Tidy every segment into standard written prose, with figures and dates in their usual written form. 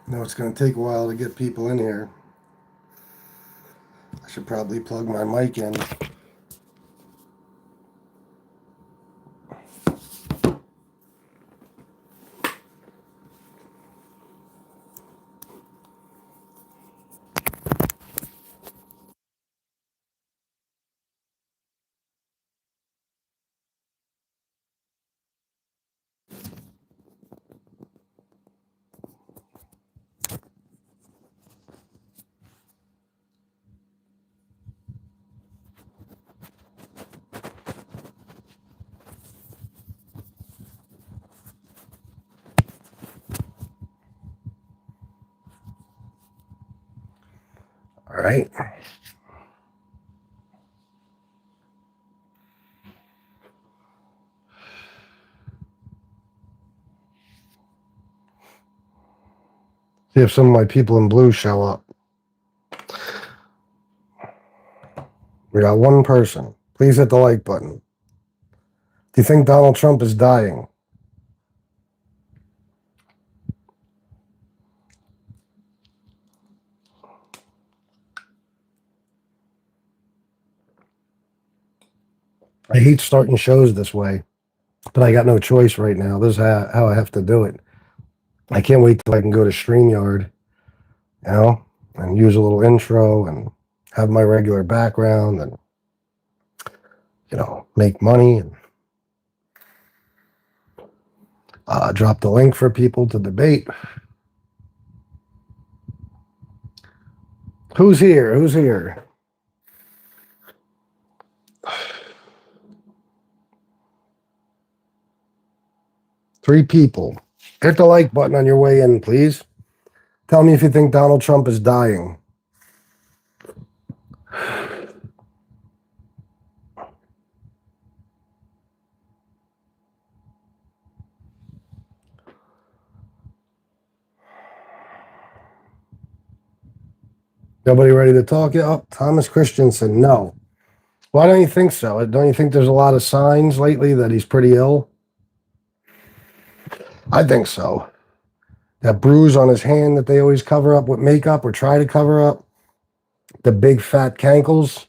It's going to take a while to get people in here. I should probably plug my mic in. All right. See if some of my people in blue show up. We got one person. Please hit the like button. Do you think Donald Trump is dying? I hate starting shows this way, but I got no choice right now. This is how I have to do it. I can't wait till I can go to StreamYard, and use a little intro and have my regular background and, make money and drop the link for people to debate. Who's here? Who's here? Three people. Hit the like button on your way in, please. Tell me if you think Donald Trump is dying. Nobody ready to talk yet? Oh, Thomas Christensen, no. Why don't you think so? Don't you think there's a lot of signs lately that he's pretty ill? I think so. That bruise on his hand that they always cover up with makeup or try to cover up, the big fat cankles,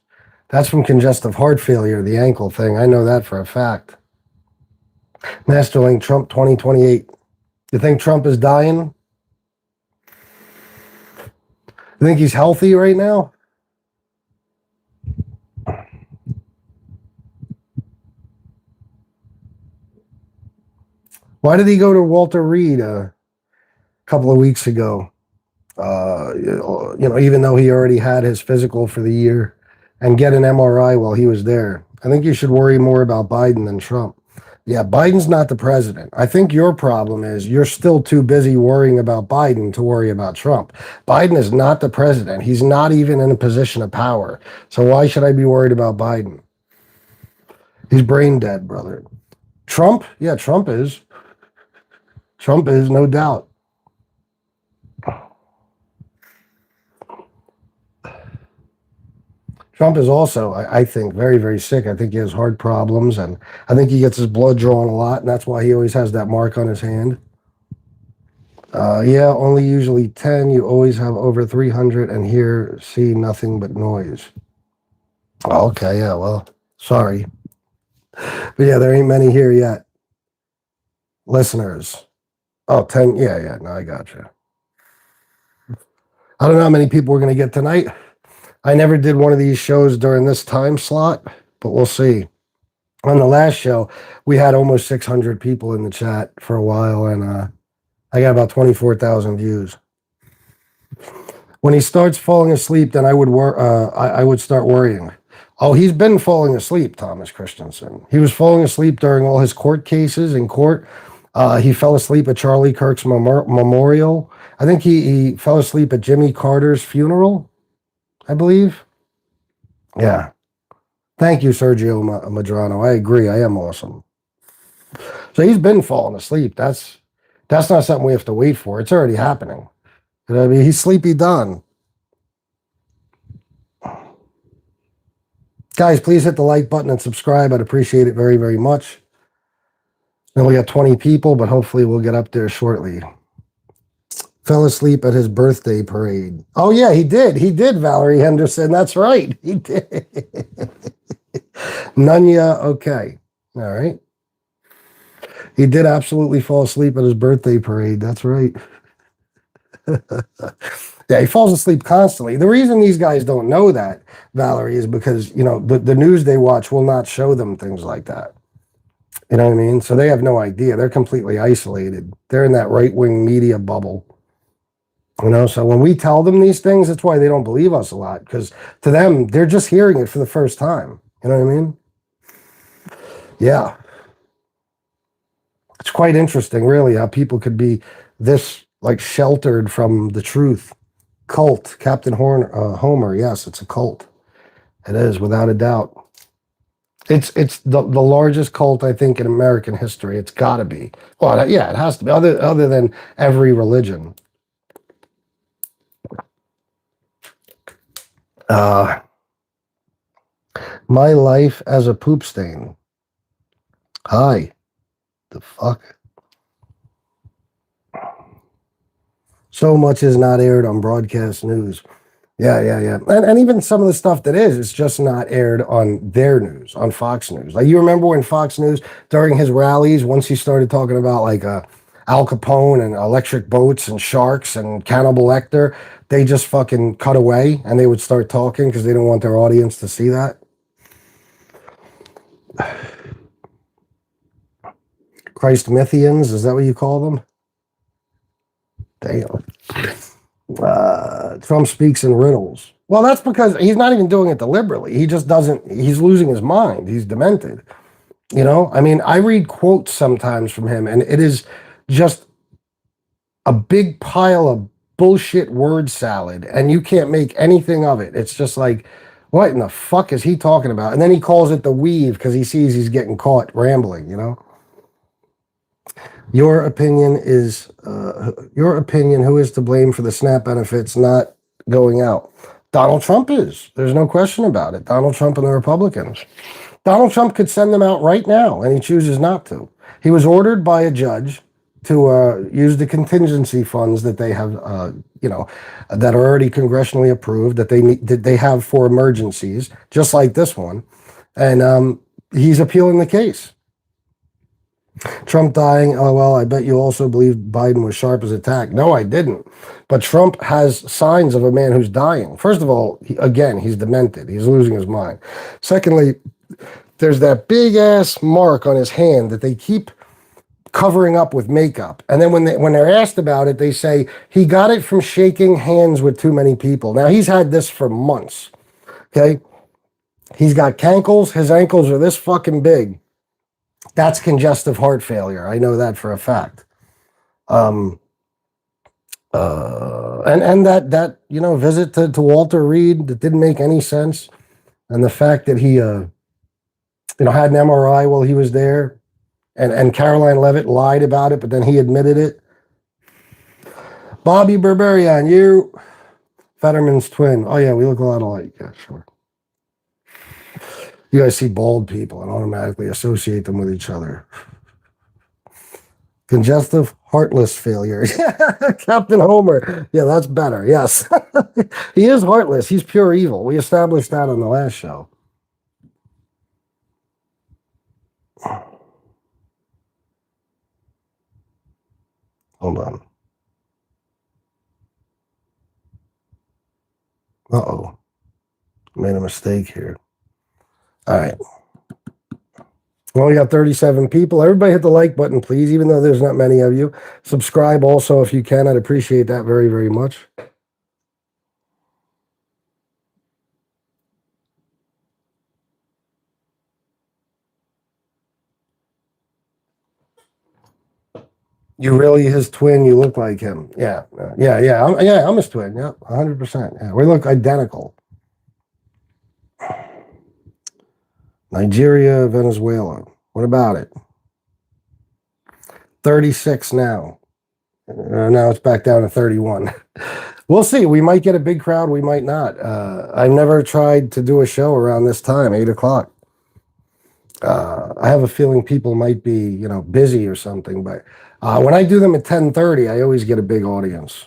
that's from congestive heart failure, the ankle thing. I know that for a fact. Masterlink Trump 2028. You think Trump is dying? You think he's healthy right now? Why did he go to Walter Reed a couple of weeks ago? Even though he already had his physical for the year, and get an MRI while he was there. I think you should worry more about Biden than Trump. Yeah, Biden's not the president. I think your problem is you're still too busy worrying about Biden to worry about Trump. Biden is not the president. He's not even in a position of power. So why should I be worried about Biden? He's brain dead, brother. Trump? Yeah, Trump is. Trump is, no doubt. Trump is also, I think, very, very sick. I think he has heart problems, and I think he gets his blood drawn a lot, and that's why he always has that mark on his hand. Yeah, only usually 10. You always have over 300, and here see nothing but noise. Oh, okay, yeah, well, sorry. But yeah, there ain't many here yet. Listeners. Oh, 10. Yeah, no, I got you. I don't know how many people we're going to get tonight. I never did one of these shows during this time slot, but we'll see. On the last show, we had almost 600 people in the chat for a while, and I got about 24,000 views. When he starts falling asleep, then I would start worrying. Oh, he's been falling asleep, Thomas Christensen. He was falling asleep during all his court cases in court. He fell asleep at Charlie Kirk's memorial. I think he fell asleep at Jimmy Carter's funeral, I believe. Yeah. Thank you, Sergio Madrano. I agree. I am awesome. So he's been falling asleep. That's not something we have to wait for. It's already happening. You know what I mean? He's sleepy done. Guys, please hit the like button and subscribe. I'd appreciate it very, very much. And we got 20 people, but hopefully we'll get up there shortly. Fell asleep at his birthday parade. Oh yeah, he did. He did, Valerie Henderson. That's right. He did. Nunya, okay. All right. He did absolutely fall asleep at his birthday parade. That's right. Yeah, he falls asleep constantly. The reason these guys don't know that, Valerie, is because, the news they watch will not show them things like that. You know what I mean? So they have no idea. They're completely isolated. They're in that right-wing media bubble. So when we tell them these things, that's why they don't believe us a lot, because to them, they're just hearing it for the first time. You know what I mean? Yeah. It's quite interesting, really, how people could be this like sheltered from the truth. Cult, Captain Homer. Yes, it's a cult. It is, without a doubt. It's the largest cult, I think, in American history. It's got to be. Well, yeah, it has to be. Other than every religion. My life as a poop stain. Hi. The fuck? So much is not aired on broadcast news. Yeah. And even some of the stuff that is, it's just not aired on their news, on Fox News. Like, you remember when Fox News, during his rallies, once he started talking about like Al Capone and electric boats and sharks and Cannibal Lecter, they just fucking cut away and they would start talking because they didn't want their audience to see that. Christmithians, is that what you call them? Damn. Trump speaks in riddles. Well, that's because he's not even doing it deliberately. He just doesn't, he's losing his mind. He's demented. I mean, I read quotes sometimes from him, and it is just a big pile of bullshit word salad, and you can't make anything of it. It's just like, what in the fuck is he talking about? And then he calls it the weave because he sees he's getting caught rambling, Your opinion, who is to blame for the SNAP benefits not going out? Donald Trump is. There's no question about it. Donald Trump and the Republicans. Donald Trump could send them out right now, and he chooses not to. He was ordered by a judge to use the contingency funds that they have, that are already congressionally approved, that they have for emergencies, just like this one. And he's appealing the case. Trump dying, LOL, I bet you also believe Biden was sharp as a tack. No, I didn't. But Trump has signs of a man who's dying. First of all, he's demented. He's losing his mind. Secondly, there's that big-ass mark on his hand that they keep covering up with makeup. And then when they're asked about it, they say he got it from shaking hands with too many people. Now, he's had this for months, okay? He's got cankles. His ankles are this fucking big. That's congestive heart failure. I know that for a fact. And that visit to Walter Reed that didn't make any sense, and the fact that he had an MRI while he was there, and Caroline Levitt lied about it, but then he admitted it. Bobby Berberian, you Fetterman's twin. Oh yeah, we look a lot alike. Yeah, sure. You guys see bald people and automatically associate them with each other. Congestive heartless failure. Captain Homer. Yeah, that's better. Yes. He is heartless. He's pure evil. We established that on the last show. Hold on. Uh-oh. Made a mistake here. All right. Well, we got 37 people. Everybody hit the like button, please, even though there's not many of you. Subscribe also if you can. I'd appreciate that very, very much. You really his twin. You look like him. Yeah. I'm his twin. Yeah, 100%. Yeah, we look identical. Nigeria, Venezuela. What about it? 36 now. Now it's back down to 31. We'll see. We might get a big crowd. We might not. I've never tried to do a show around this time, 8 o'clock. I have a feeling people might be, busy or something. But when I do them at 10:30, I always get a big audience.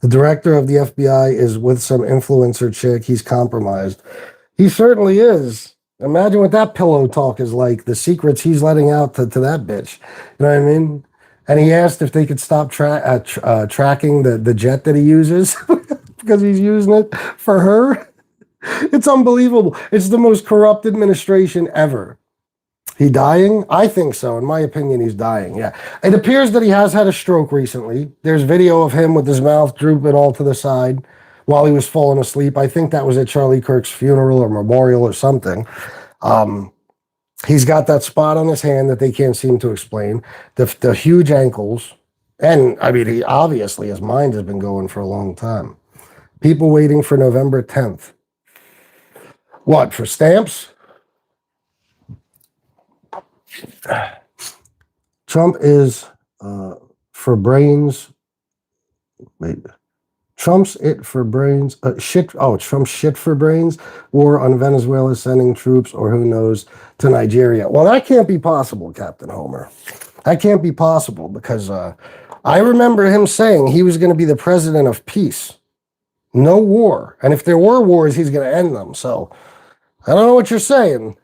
The director of the FBI is with some influencer chick. He's compromised. He certainly is. Imagine what that pillow talk is like, the secrets he's letting out to that bitch. You know what I mean? And he asked if they could stop tracking the jet that he uses because he's using it for her. It's unbelievable. It's the most corrupt administration ever. He dying? I think so. In my opinion, he's dying. Yeah. It appears that he has had a stroke recently. There's video of him with his mouth drooping all to the side while he was falling asleep. I think that was at Charlie Kirk's funeral or memorial or something. He's got that spot on his hand that they can't seem to explain. The huge ankles. And I mean, he obviously, his mind has been going for a long time. People waiting for November 10th. What, for stamps? Trump is for brains. Wait. Trump's it for brains. Shit. Oh, Trump's shit for brains. War on Venezuela, sending troops, or who knows, to Nigeria. Well, that can't be possible, Captain Homer. That can't be possible because I remember him saying he was going to be the president of peace. No war. And if there were wars, he's going to end them. So I don't know what you're saying.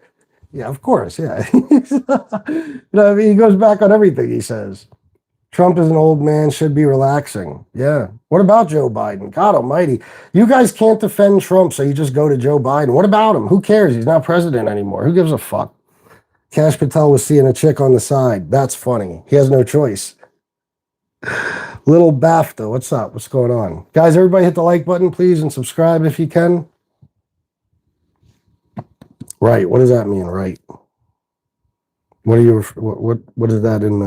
Yeah, of course. Yeah. You know, I mean, he goes back on everything he says. Trump is an old man, should be relaxing. Yeah. What about Joe Biden? God almighty. You guys can't defend Trump, so you just go to Joe Biden. What about him? Who cares? He's not president anymore. Who gives a fuck? Kash Patel was seeing a chick on the side. That's funny. He has no choice. Little BAFTA, what's up? What's going on? Guys, everybody hit the like button, please, and subscribe if you can. Right. What does that mean, right? What do you, what is that in,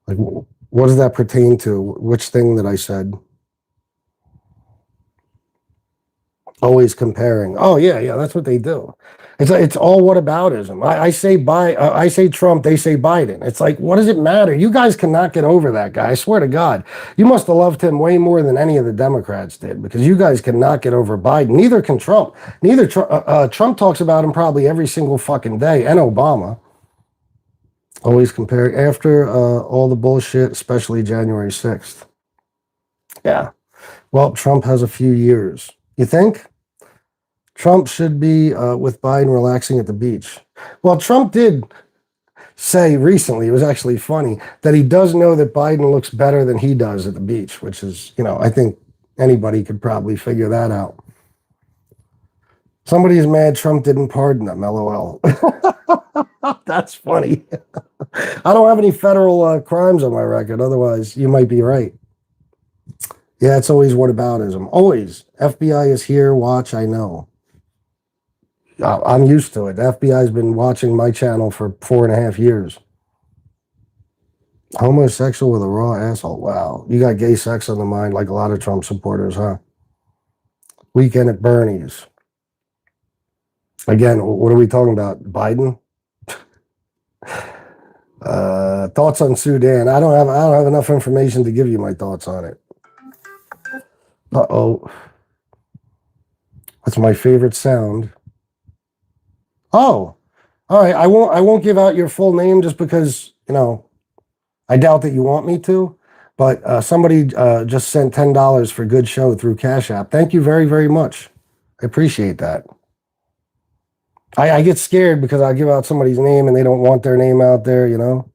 like, what does that pertain to? Which thing that I said? Always comparing. Oh, yeah, that's what they do. It's all whataboutism. I say Trump, they say Biden. It's like, what does it matter? You guys cannot get over that guy. I swear to God. You must have loved him way more than any of the Democrats did because you guys cannot get over Biden. Neither can Trump. Trump talks about him probably every single fucking day, and Obama. Always comparing after all the bullshit, especially January 6th. Yeah. Well, Trump has a few years. You think? Trump should be with Biden relaxing at the beach. Well, Trump did say recently, it was actually funny, that he does know that Biden looks better than he does at the beach, which is, you know, I think anybody could probably figure that out. Somebody's mad Trump didn't pardon them, LOL. That's funny. I don't have any federal crimes on my record. Otherwise, you might be right. Yeah, it's always whataboutism. Always. FBI is here. Watch, I know. I'm used to it. The FBI's been watching my channel for 4.5 years. Homosexual with a raw asshole. Wow. You got gay sex on the mind like a lot of Trump supporters, huh? Weekend at Bernie's. Again, what are we talking about? Biden? Thoughts on Sudan. I don't have enough information to give you my thoughts on it. Uh-oh. That's my favorite sound. Oh, all right. I won't give out your full name just because, you know, I doubt that you want me to, but somebody just sent $10 for good show through Cash App. Thank you very, very much. I appreciate that. I get scared because I give out somebody's name and they don't want their name out there, you know.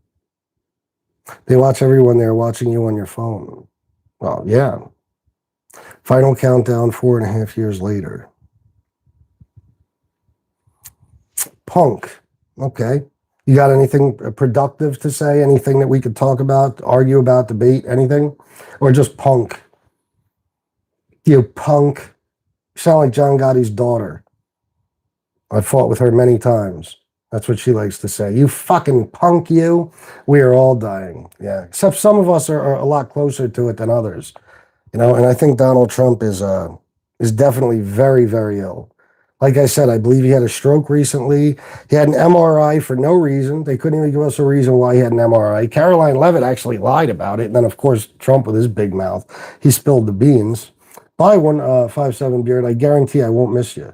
They watch everyone there watching you on your phone. Well, yeah. Final countdown 4.5 years later. Punk. Okay. You got anything productive to say? Anything that we could talk about, argue about, debate, anything? Or just punk? You punk. You sound like John Gotti's daughter. I fought with her many times. That's what she likes to say. You fucking punk, you. We are all dying. Yeah. Except some of us are a lot closer to it than others. You know, and I think Donald Trump is definitely very, very ill. Like I said, I believe he had a stroke recently. He had an MRI for no reason. They couldn't even give us a reason why he had an MRI. Caroline Levitt actually lied about it. And then, of course, Trump with his big mouth, he spilled the beans. Buy one 5'7" beard. I guarantee I won't miss you.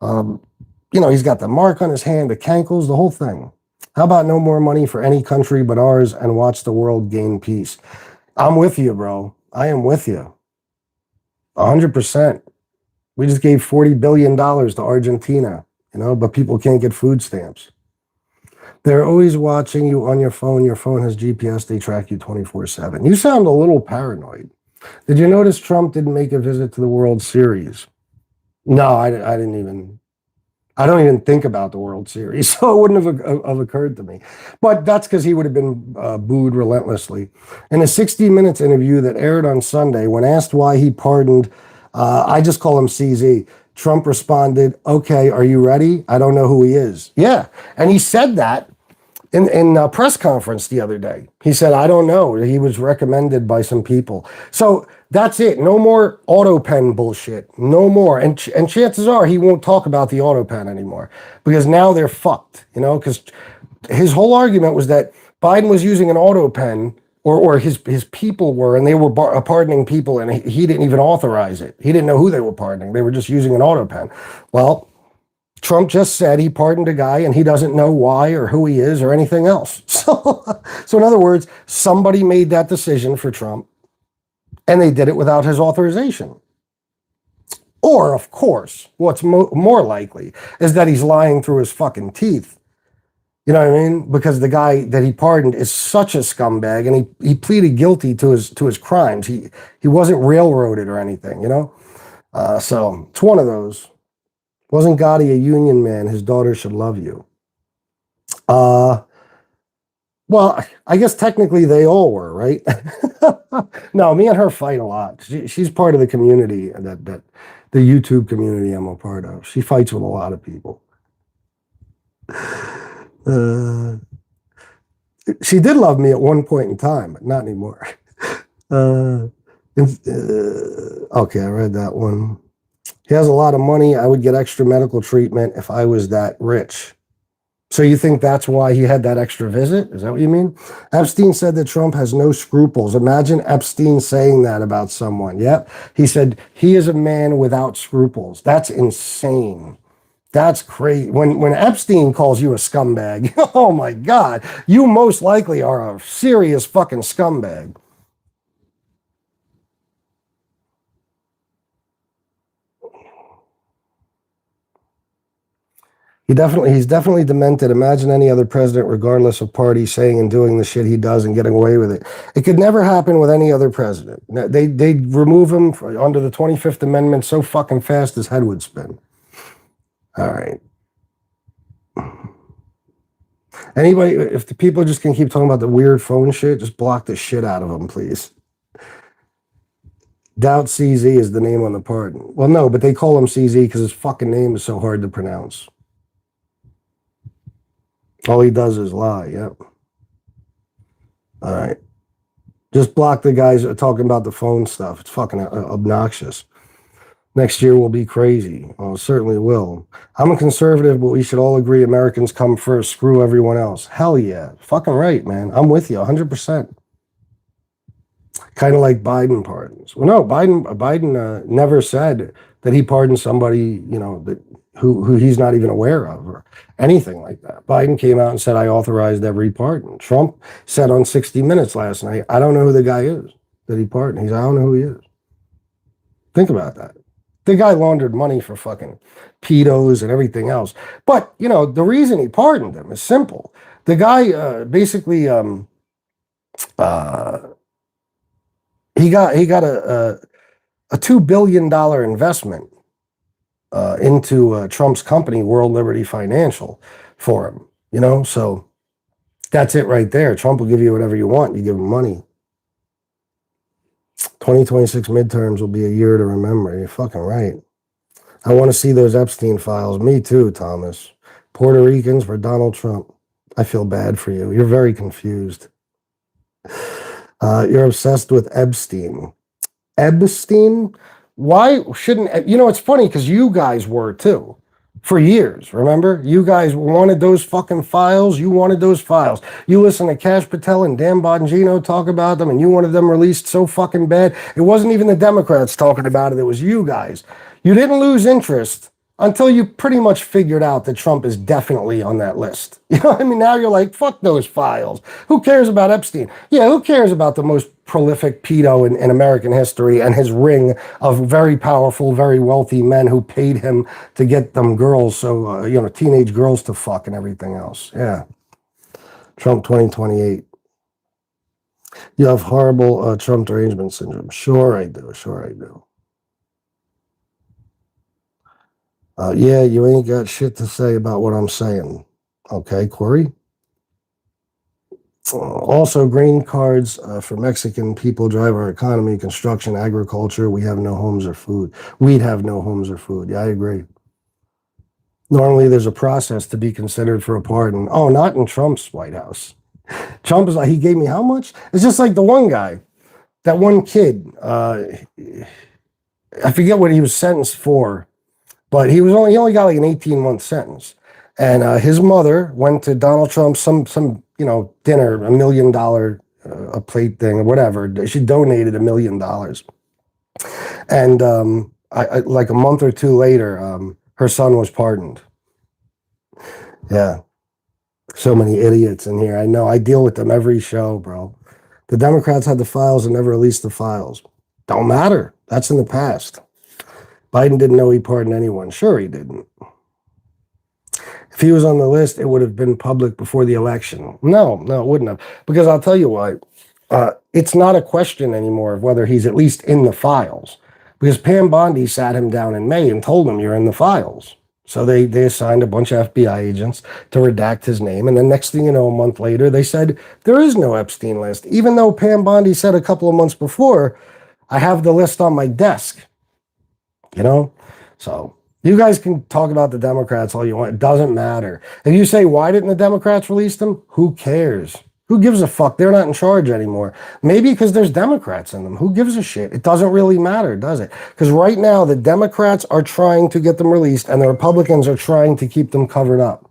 You know, he's got the mark on his hand, the cankles, the whole thing. How about no more money for any country but ours and watch the world gain peace? I'm with you, bro. I am with you. 100%. We just gave $40 billion to Argentina, but people can't get food stamps. They're always watching you on your phone. Your phone has GPS. They track you 24/7. You sound a little paranoid. Did you notice Trump didn't make a visit to the World Series? No, I didn't even. I don't even think about the World Series, so it wouldn't have occurred to me. But that's because he would have been booed relentlessly. In a 60 Minutes interview that aired on Sunday, when asked why he pardoned, I just call him CZ, Trump responded, "Okay, are you ready? I don't know who he is." Yeah, and he said that in a press conference the other day. He said, "I don't know. He was recommended by some people." So that's it. No more auto pen bullshit. No more. And chances are he won't talk about the auto pen anymore because now they're fucked, because his whole argument was that Biden was using an auto pen or his people were, and they were pardoning people, and he didn't even authorize it. He didn't know who they were pardoning. They were just using an auto pen. Well, Trump just said he pardoned a guy and he doesn't know why or who he is or anything else. So in other words, somebody made that decision for Trump and they did it without his authorization. Or, of course, what's more likely is that he's lying through his fucking teeth. You know what I mean? Because the guy that he pardoned is such a scumbag and he pleaded guilty to his crimes. He wasn't railroaded or anything, So it's one of those. Wasn't Gotti a union man? His daughter should love you. Well, I guess technically they all were, right? No, me and her fight a lot. She's part of the community, that the YouTube community I'm a part of. She fights with a lot of people. She did love me at one point in time, but not anymore. Okay, I read that one. He has a lot of money. I would get extra medical treatment if I was that rich. So you think that's why he had that extra visit? Is that what you mean? Epstein said that Trump has no scruples. Imagine Epstein saying that about someone. Yep. He said he is a man without scruples. That's insane. That's crazy. When Epstein calls you a scumbag, oh my God, you most likely are a serious fucking scumbag. He's definitely demented. Imagine any other president, regardless of party, saying and doing the shit he does and getting away with it. It could never happen with any other president. They'd remove him under the 25th Amendment so fucking fast his head would spin. All right. Anybody, if the people just can keep talking about the weird phone shit, just block the shit out of them, please. Doubt CZ is the name on the pardon. Well, no, but they call him CZ because his fucking name is so hard to pronounce. All he does is lie. Yep. All right. Just block the guys that are talking about the phone stuff. It's fucking obnoxious. Next year will be crazy. Well, it certainly will. I'm a conservative, but we should all agree Americans come first. Screw everyone else. Hell yeah. Fucking right, man. I'm with you 100%. Kind of like Biden pardons. Well, no, Biden never said that he pardoned somebody, who he's not even aware of or anything like that. Biden came out and said, I authorized every pardon. Trump said on 60 Minutes last night, I don't know who the guy is that he pardoned. I don't know who he is. Think about that. The guy laundered money for fucking pedos and everything else. But, the reason he pardoned them is simple. The guy basically, he got a $2 billion investment into Trump's company, World Liberty Financial, for him, so that's it right there. Trump will give you whatever you want. You give him money. 2026 midterms will be a year to remember. You're fucking right. I want to see those Epstein files. Me too, Thomas. Puerto Ricans for Donald Trump. I feel bad for you. You're very confused. You're obsessed with Epstein. Epstein? Why shouldn't... it's funny because you guys were too. For years, remember? You guys wanted those fucking files. You wanted those files. You listen to Kash Patel and Dan Bongino talk about them, and you wanted them released so fucking bad. It wasn't even the Democrats talking about it. It was you guys. You didn't lose interest until you pretty much figured out that Trump is definitely on that list. You know what I mean? Now you're like, fuck those files. Who cares about Epstein? Yeah, who cares about the most prolific pedo in American history and his ring of very powerful, very wealthy men who paid him to get them girls, so, teenage girls to fuck and everything else. Yeah. Trump 2028. You have horrible Trump derangement syndrome. Sure I do. Sure I do. Yeah, you ain't got shit to say about what I'm saying. Okay, Corey? Also, green cards for Mexican people drive our economy, construction, agriculture. We have no homes or food. We'd have no homes or food. Yeah, I agree. Normally, there's a process to be considered for a pardon. Oh, not in Trump's White House. Trump is like, he gave me how much? It's just like the one guy, that one kid. I forget what he was sentenced for. But he only got like an 18-month sentence, and his mother went to Donald Trump some dinner, $1 million a plate thing or whatever. She donated $1 million, and I like a month or two later, her son was pardoned. Yeah, so many idiots in here. I know. I deal with them every show, bro. The Democrats had the files and never released the files. Don't matter. That's in the past. Biden didn't know he pardoned anyone. Sure, he didn't. If he was on the list, it would have been public before the election. No, it wouldn't have. Because I'll tell you why. It's not a question anymore of whether he's at least in the files. Because Pam Bondi sat him down in May and told him you're in the files. So they assigned a bunch of FBI agents to redact his name. And then next thing you know, a month later, they said there is no Epstein list. Even though Pam Bondi said a couple of months before, I have the list on my desk. So you guys can talk about the Democrats all you want. It doesn't matter. If you say, why didn't the Democrats release them? Who cares? Who gives a fuck? They're not in charge anymore. Maybe because there's Democrats in them. Who gives a shit? It doesn't really matter, does it? Because right now, the Democrats are trying to get them released and the Republicans are trying to keep them covered up.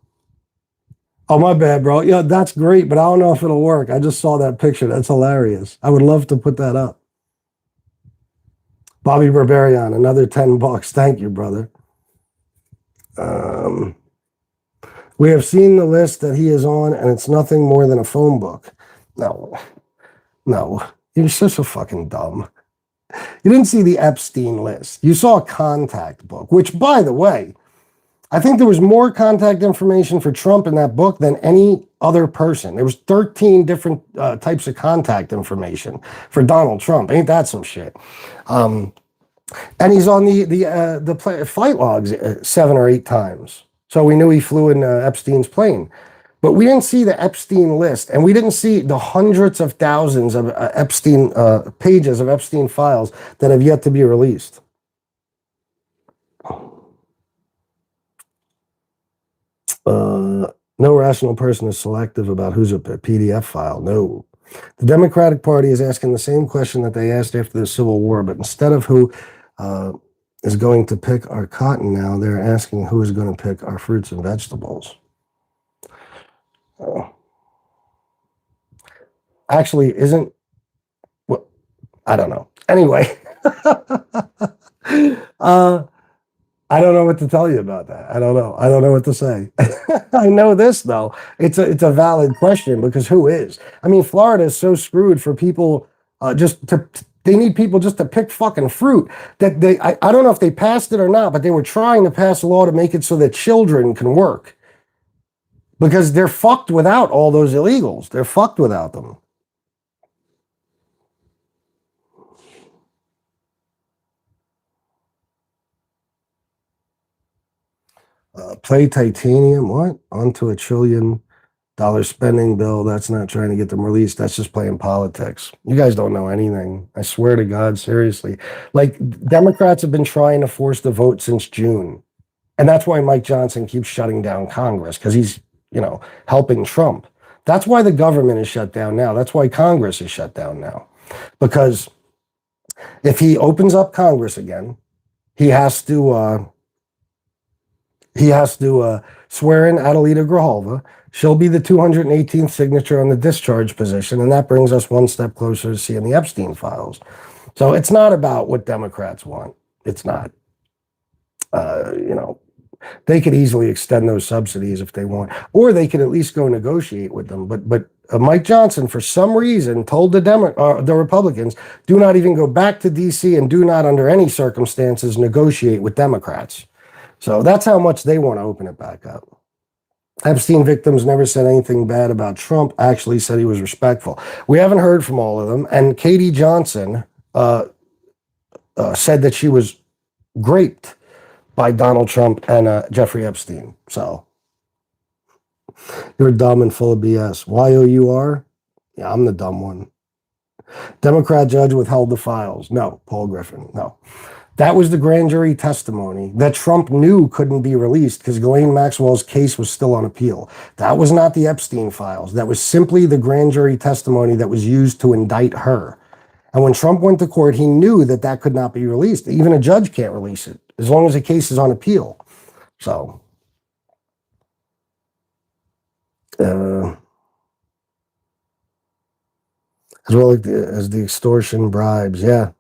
Oh, my bad, bro. Yeah, that's great, but I don't know if it'll work. I just saw that picture. That's hilarious. I would love to put that up. Bobby Barbarian, another $10. Thank you, brother. We have seen the list that he is on, and it's nothing more than a phone book. No, you're such a fucking dumb. You didn't see the Epstein list. You saw a contact book, which, by the way, I think there was more contact information for Trump in that book than any other person. There was 13 different types of contact information for Donald Trump. Ain't that some shit? And he's on the flight logs 7 or 8 times. So we knew he flew in Epstein's plane. But we didn't see the Epstein list, and we didn't see the hundreds of thousands of Epstein pages of Epstein files that have yet to be released. No rational person is selective about who's a PDF file. No. The Democratic Party is asking the same question that they asked after the Civil War, but instead of who is going to pick our cotton now, they're asking who is going to pick our fruits and vegetables. Actually, isn't... Well, I don't know. Anyway. I don't know what to tell you about that. I don't know. I don't know what to say. I know this, though. It's a valid question, because who is? I mean, Florida is so screwed for people they need people just to pick fucking fruit. That I don't know if they passed it or not, but they were trying to pass a law to make it so that children can work. Because they're fucked without all those illegals. They're fucked without them. Play titanium, what? Onto $1 trillion spending bill. That's not trying to get them released. That's just playing politics. You guys don't know anything. I swear to God, seriously. Like, Democrats have been trying to force the vote since June. And that's why Mike Johnson keeps shutting down Congress, because he's, helping Trump. That's why the government is shut down now. That's why Congress is shut down now. Because if he opens up Congress again, he has to swear in Adelita Grijalva. She'll be the 218th signature on the discharge position, and that brings us one step closer to seeing the Epstein files. So it's not about what Democrats want. It's not. They could easily extend those subsidies if they want, or they could at least go negotiate with them. But Mike Johnson, for some reason, told the Republicans, do not even go back to D.C. and do not, under any circumstances, negotiate with Democrats. So that's how much they want to open it back up. Epstein victims never said anything bad about Trump, actually said he was respectful. We haven't heard from all of them. And Katie Johnson said that she was raped by Donald Trump and Jeffrey Epstein. So you're dumb and full of BS. YOUR? Yeah, I'm the dumb one. Democrat judge withheld the files. No, Paul Griffin. No. That was the grand jury testimony that Trump knew couldn't be released because Ghislaine Maxwell's case was still on appeal. That was not the Epstein files. That was simply the grand jury testimony that was used to indict her. And when Trump went to court, he knew that that could not be released. Even a judge can't release it as long as the case is on appeal. So, as well as the extortion bribes, yeah.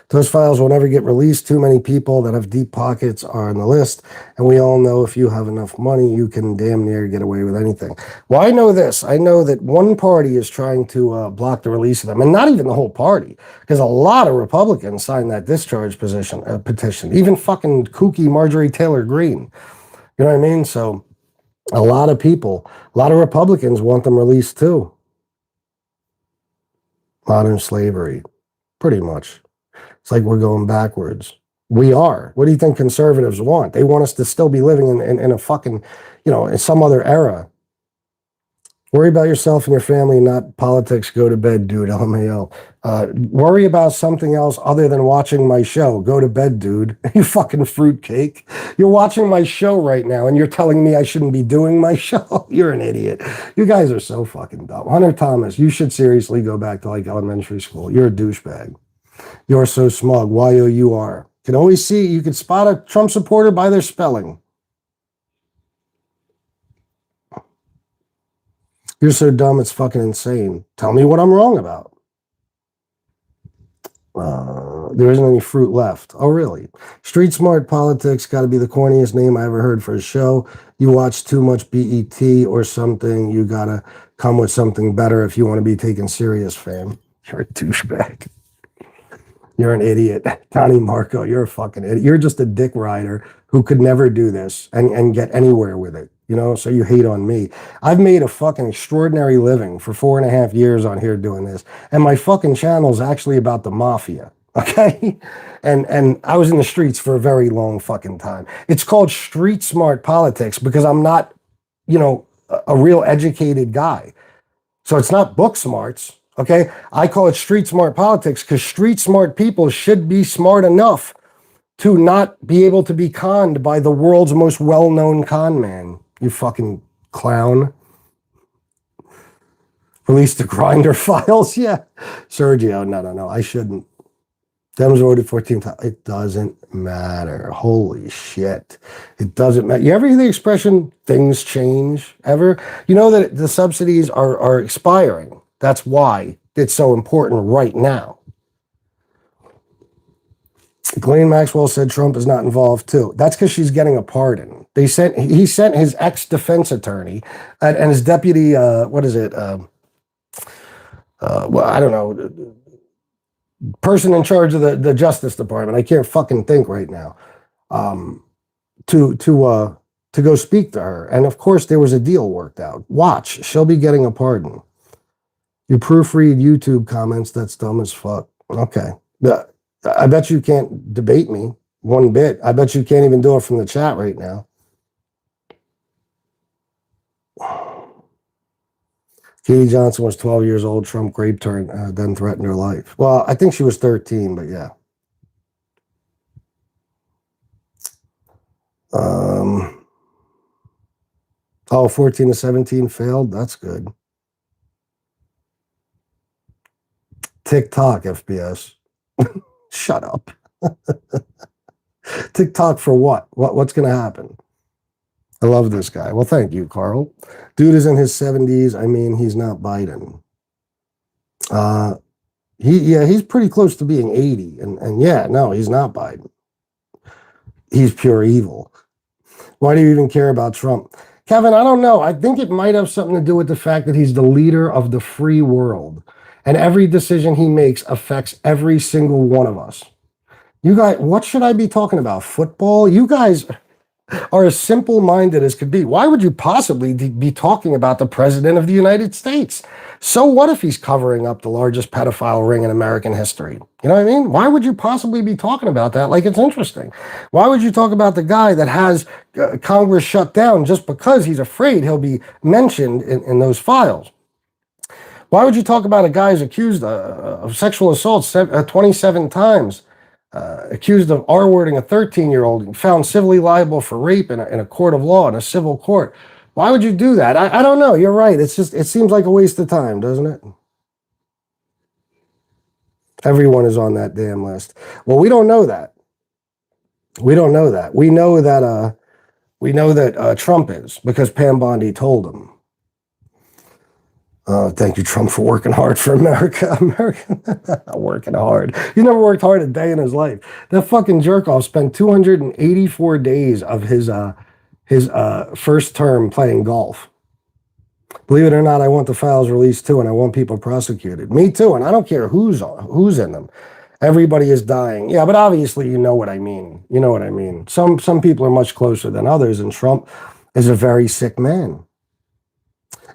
Those files will never get released. Too many people that have deep pockets are on the list. And we all know if you have enough money, you can damn near get away with anything. Well, I know this. I know that one party is trying to block the release of them, and not even the whole party, because a lot of Republicans signed that discharge petition. Even fucking kooky Marjorie Taylor Greene. You know what I mean? So a lot of people, a lot of Republicans want them released too. Modern slavery, pretty much. It's like we're going backwards. We are. What do you think conservatives want? They want us to still be living in a fucking, in some other era. Worry about yourself and your family, not politics. Go to bed, dude. LMAO. Worry about something else other than watching my show. Go to bed, dude. You fucking fruitcake. You're watching my show right now and you're telling me I shouldn't be doing my show? You're an idiot. You guys are so fucking dumb. Hunter Thomas, you should seriously go back to like elementary school. You're a douchebag. You're so smug. YOUR. You can spot a Trump supporter by their spelling. You're so dumb, it's fucking insane. Tell me what I'm wrong about. There isn't any fruit left. Oh, really? Street Smart Politics got to be the corniest name I ever heard for a show. You watch too much BET or something. You got to come with something better if you want to be taken serious, fam. You're a douchebag. You're an idiot. Donnie Marco, you're a fucking idiot. You're just a dick rider who could never do this and get anywhere with it. So you hate on me. I've made a fucking extraordinary living for 4.5 years on here doing this. And my fucking channel is actually about the mafia. Okay? And I was in the streets for a very long fucking time. It's called Street Smart Politics because I'm not, a real educated guy. So it's not book smarts. Okay, I call it street smart politics because street smart people should be smart enough to not be able to be conned by the world's most well-known con man. You fucking clown. Release the Grindr files? Yeah. Sergio, no, I shouldn't. Dems voted 14 times. It doesn't matter. Holy shit. It doesn't matter. You ever hear the expression, things change, ever? You know that the subsidies are expiring. That's why it's so important right now. Ghislaine Maxwell said Trump is not involved too. That's because she's getting a pardon. He sent his ex-defense attorney and his deputy, well, I don't know, person in charge of the Justice Department. I can't fucking think right now. To go speak to her. And of course there was a deal worked out. Watch, she'll be getting a pardon. You proofread YouTube comments, that's dumb as fuck. Okay. I bet you can't debate me one bit. I bet you can't even do it from the chat right now. Katie Johnson was 12 years old. Trump raped her and then threatened her life. Well, I think she was 13, but yeah. 14 to 17 failed. That's good. TikTok, FBS. Shut up. TikTok for what? What's going to happen? I love this guy. Well, thank you, Carl. Dude is in his 70s. I mean, he's not Biden. He's pretty close to being 80. And yeah, no, he's not Biden. He's pure evil. Why do you even care about Trump? Kevin, I don't know. I think it might have something to do with the fact that he's the leader of the free world. And every decision he makes affects every single one of us. You guys, what should I be talking about? Football? You guys are as simple minded as could be. Why would you possibly be talking about the president of the United States? So what if he's covering up the largest pedophile ring in American history? You know what I mean? Why would you possibly be talking about that like it's interesting? Why would you talk about the guy that has Congress shut down just because he's afraid he'll be mentioned in those files? Why would you talk about a guy who's accused of sexual assault 27 times? Accused of R-wording a 13-year-old, found civilly liable for rape in a court of law, in a civil court. Why would you do that? I don't know. You're right. It seems like a waste of time, doesn't it? Everyone is on that damn list. Well, we don't know that. We don't know that. We know that Trump is, because Pam Bondi told him. Thank you, Trump, for working hard for America. America, working hard. He never worked hard a day in his life. That fucking jerk off spent 284 days of his first term playing golf. Believe it or not, I want the files released too, and I want people prosecuted. Me too, and I don't care who's in them. Everybody is dying. Yeah, but obviously you know what I mean. You know what I mean. Some people are much closer than others, and Trump is a very sick man.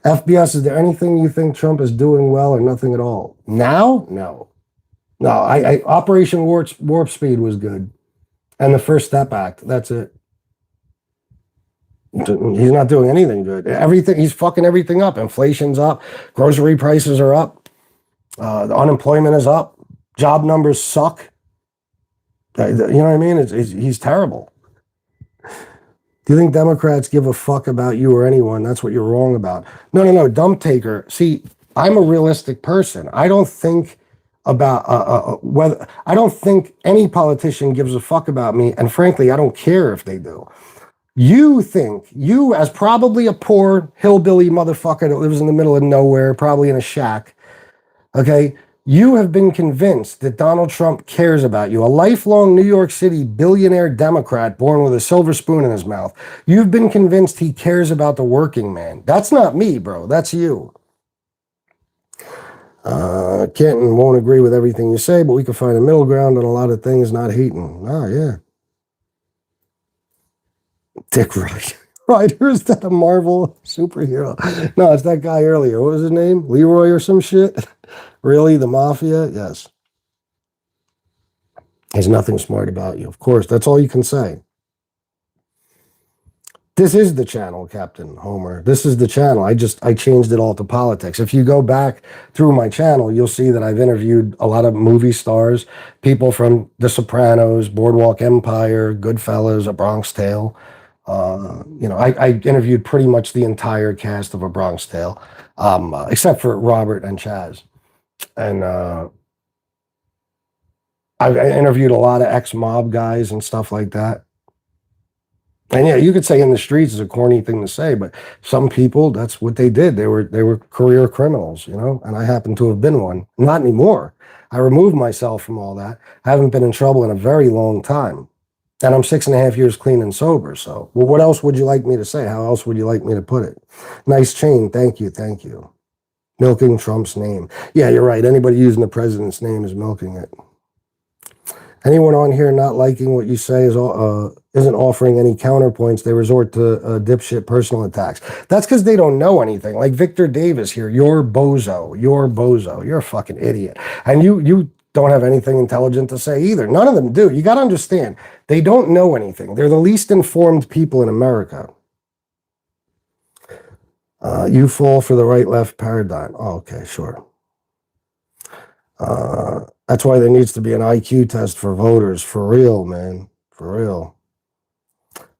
FBS, is there anything you think Trump is doing well or nothing at all? Now? No. Operation Warp Speed was good. And the First Step Act, that's it. He's not doing anything good. He's fucking everything up. Inflation's up. Grocery prices are up. The unemployment is up. Job numbers suck. You know what I mean? He's terrible. Do you think Democrats give a fuck about you or anyone? That's what you're wrong about. No, dump taker. See, I'm a realistic person. I don't think about whether. I don't think any politician gives a fuck about me, and frankly, I don't care if they do. You think, you as probably a poor hillbilly motherfucker that lives in the middle of nowhere, probably in a shack, okay? You have been convinced that Donald Trump cares about you, a lifelong New York City billionaire Democrat born with a silver spoon in his mouth. You've been convinced he cares about the working man. That's not me, bro. That's you. Kenton won't agree with everything you say, but we can find a middle ground on a lot of things, not hating. Oh, yeah. Dick Ryder, is that a Marvel superhero? No, it's that guy earlier. What was his name? Leroy or some shit? Really? The Mafia? Yes. There's nothing smart about you. Of course, that's all you can say. This is the channel, Captain Homer. This is the channel. I changed it all to politics. If you go back through my channel, you'll see that I've interviewed a lot of movie stars, people from The Sopranos, Boardwalk Empire, Goodfellas, A Bronx Tale. I interviewed pretty much the entire cast of A Bronx Tale, except for Robert and Chaz. And I interviewed a lot of ex-mob guys and stuff like that. And yeah, you could say in the streets is a corny thing to say, but some people, that's what they did. They were career criminals, and I happen to have been one. Not anymore. I removed myself from all that. I haven't been in trouble in a very long time. And I'm 6.5 years clean and sober. So, well, what else would you like me to say? How else would you like me to put it? Nice chain. Thank you. Milking Trump's name. Yeah, you're right. Anybody using the president's name is milking it. Anyone on here not liking what you say isn't offering any counterpoints. They resort to dipshit personal attacks. That's because they don't know anything. Like Victor Davis here. You're bozo. You're a fucking idiot. And you don't have anything intelligent to say either. None of them do. You got to understand. They don't know anything. They're the least informed people in America. You fall for the right-left paradigm. Oh, okay, sure. That's why there needs to be an IQ test for voters. For real, man. For real.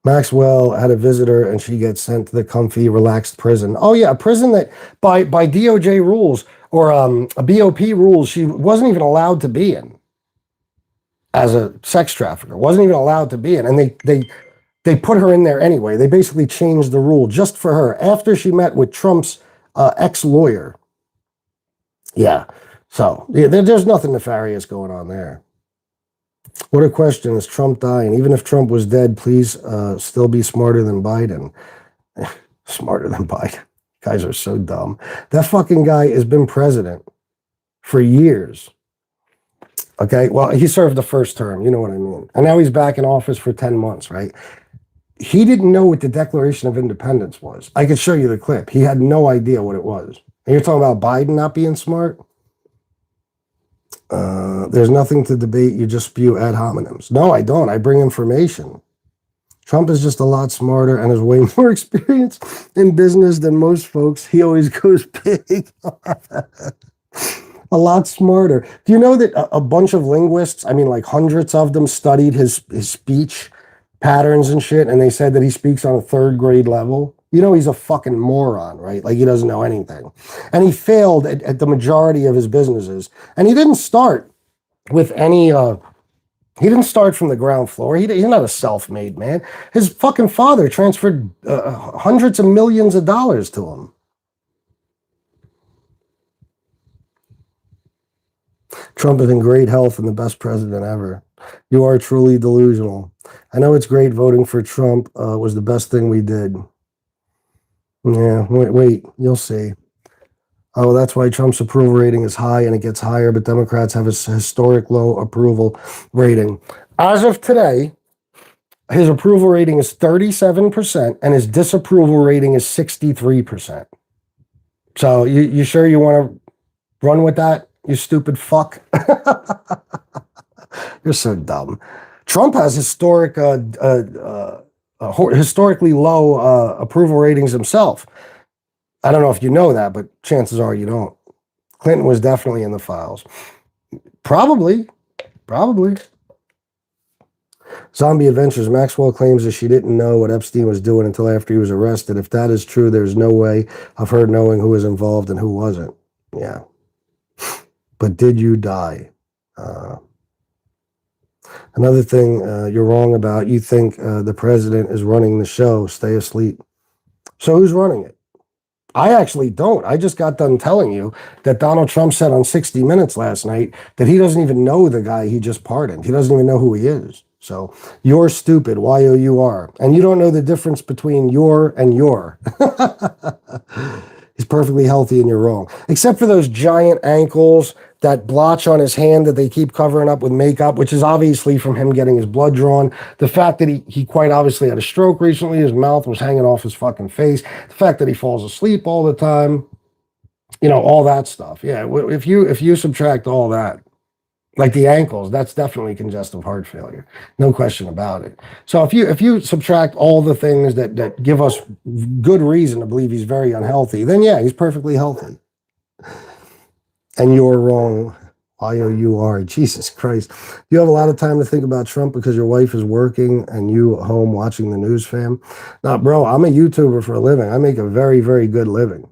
Maxwell had a visitor and she gets sent to the comfy, relaxed prison. Oh, yeah, a prison that by DOJ rules or a BOP rules, she wasn't even allowed to be in as a sex trafficker. Wasn't even allowed to be in. And they put her in there anyway. They basically changed the rule just for her after she met with Trump's ex-lawyer. Yeah. So yeah, there's nothing nefarious going on there. What a question. Is Trump dying? Even if Trump was dead, please still be smarter than Biden. Smarter than Biden. Guys are so dumb. That fucking guy has been president for years. Okay, well, he served the first term, you know what I mean. And now he's back in office for 10 months, right? He didn't know what the Declaration of Independence was. I could show you the clip. He had no idea what it was. And you're talking about Biden not being smart? There's nothing to debate. You just spew ad hominems. No, I don't. I bring information. Trump is just a lot smarter and has way more experience in business than most folks. He always goes big. A lot smarter. Do you know that a bunch of linguists, I mean, like hundreds of them, studied his speech patterns and shit, and they said that he speaks on a third grade level? You know, he's a fucking moron, right? Like, he doesn't know anything. And he failed at the majority of his businesses. And he didn't start with any, he didn't start from the ground floor. He's not a self-made man. His fucking father transferred hundreds of millions of dollars to him. Trump is in great health and the best president ever. You are truly delusional. I know it's great voting for Trump was the best thing we did. Yeah, wait, you'll see. Oh, that's why Trump's approval rating is high and it gets higher, but Democrats have a historic low approval rating. As of today, his approval rating is 37% and his disapproval rating is 63%. So you sure you want to run with that, you stupid fuck? You're so dumb. Trump has historically low approval ratings himself. I don't know if you know that, but chances are you don't. Clinton was definitely in the files. Probably. Zombie Adventures. Maxwell claims that she didn't know what Epstein was doing until after he was arrested. If that is true, there's no way of her knowing who was involved and who wasn't. Yeah. But did you die? Another thing you're wrong about, you think the president is running the show. Stay asleep. So who's running it? I actually don't. I just got done telling you that Donald Trump said on 60 Minutes last night that he doesn't even know the guy he just pardoned. He doesn't even know who he is. So you're stupid, Y-O-U-R. And you don't know the difference between your and your. He's perfectly healthy and you're wrong. Except for those giant ankles, that blotch on his hand that they keep covering up with makeup, which is obviously from him getting his blood drawn. The fact that he quite obviously had a stroke recently, his mouth was hanging off his fucking face. The fact that he falls asleep all the time, you know, all that stuff. Yeah, if you subtract all that, like the ankles, that's definitely congestive heart failure. No question about it. So if you subtract all the things that give us good reason to believe he's very unhealthy, then yeah, he's perfectly healthy. And you're wrong. Y-O-U-R. Jesus Christ. You have a lot of time to think about Trump because your wife is working and you at home watching the news, fam. Now, bro, I'm a YouTuber for a living. I make a very, very good living.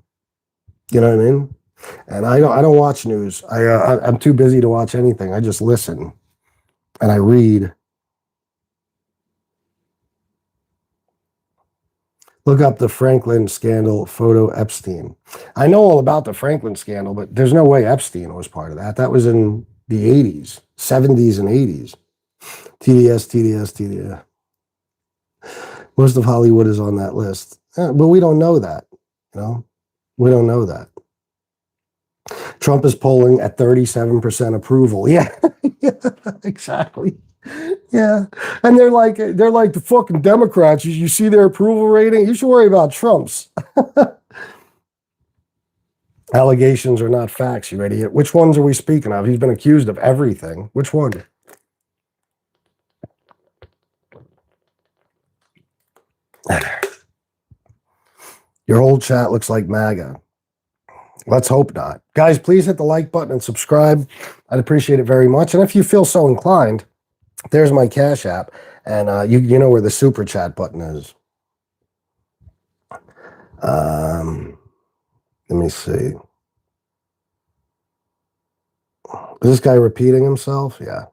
You know what I mean? And I don't watch news. I'm too busy to watch anything. I just listen and I read. Look up the Franklin scandal photo Epstein. I know all about the Franklin scandal, but there's no way Epstein was part of that. That was in the 80s, 70s and 80s. TDS. Most of Hollywood is on that list. But we don't know that, you know? We don't know that. Trump is polling at 37% approval. Yeah, yeah, exactly. Yeah, and they're like the fucking Democrats. You see their approval rating? You should worry about Trump's. Allegations are not facts, you idiot. Which ones are we speaking of? He's been accused of everything. Which one? Your whole chat looks like MAGA. Let's hope not. Guys, please hit the like button and subscribe. I'd appreciate it very much. And if you feel so inclined, there's my Cash App. And you know where the super chat button is. Let me see. Is this guy repeating himself? Yeah.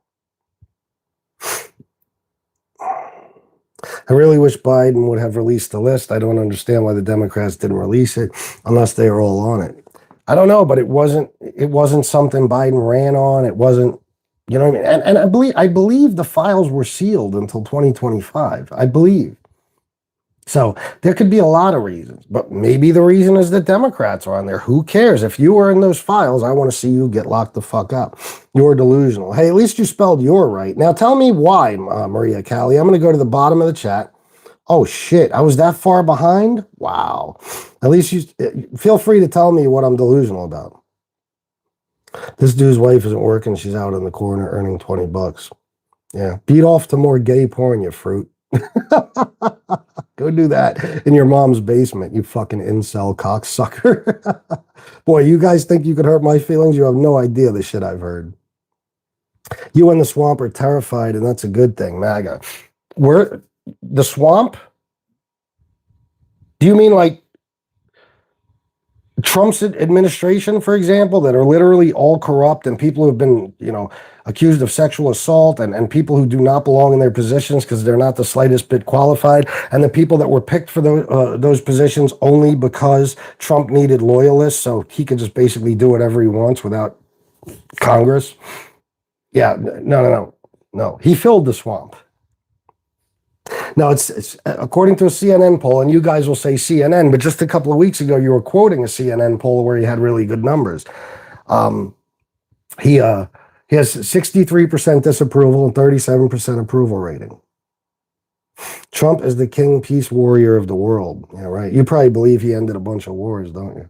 I really wish Biden would have released the list. I don't understand why the Democrats didn't release it unless they were all on it. I don't know, but it wasn't something Biden ran on. It wasn't You know what I mean? And I believe the files were sealed until 2025. I believe. So there could be a lot of reasons, but maybe the reason is that Democrats are on there. Who cares? If you were in those files, I want to see you get locked the fuck up. You're delusional. Hey, at least you spelled "your" right. Now tell me why, Maria Callie. I'm going to go to the bottom of the chat. Oh shit, I was that far behind? Wow. At least you feel free to tell me what I'm delusional about. This dude's wife isn't working. She's out in the corner earning $20. Yeah. Beat off to more gay porn, you fruit. Go do that in your mom's basement, you fucking incel cocksucker. Boy, you guys think you could hurt my feelings? You have no idea the shit I've heard. You and the swamp are terrified, and that's a good thing, MAGA. We're the swamp? Do you mean like Trump's administration, for example, that are literally all corrupt and people who have been, accused of sexual assault and people who do not belong in their positions because they're not the slightest bit qualified, and the people that were picked for those positions only because Trump needed loyalists so he could just basically do whatever he wants without Congress? Yeah, no. He filled the swamp. No, it's according to a CNN poll, and you guys will say CNN, but just a couple of weeks ago, you were quoting a CNN poll where he had really good numbers. He has 63% disapproval and 37% approval rating. Trump is the king peace warrior of the world. Yeah, right. You probably believe he ended a bunch of wars, don't you?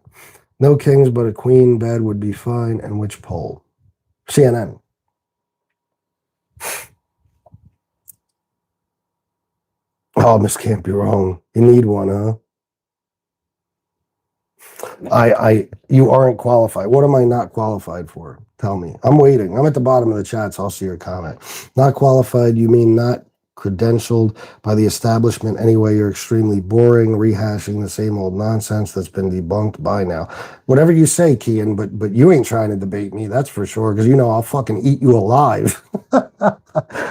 No kings, but a queen bed would be fine. And which poll? CNN. Oh, this can't be wrong. You need one, huh? You aren't qualified. What am I not qualified for? Tell me. I'm waiting. I'm at the bottom of the chat, so I'll see your comment. Not qualified, you mean not credentialed by the establishment anyway. You're extremely boring, rehashing the same old nonsense that's been debunked by now. Whatever you say, Kian, but you ain't trying to debate me, that's for sure, because I'll fucking eat you alive.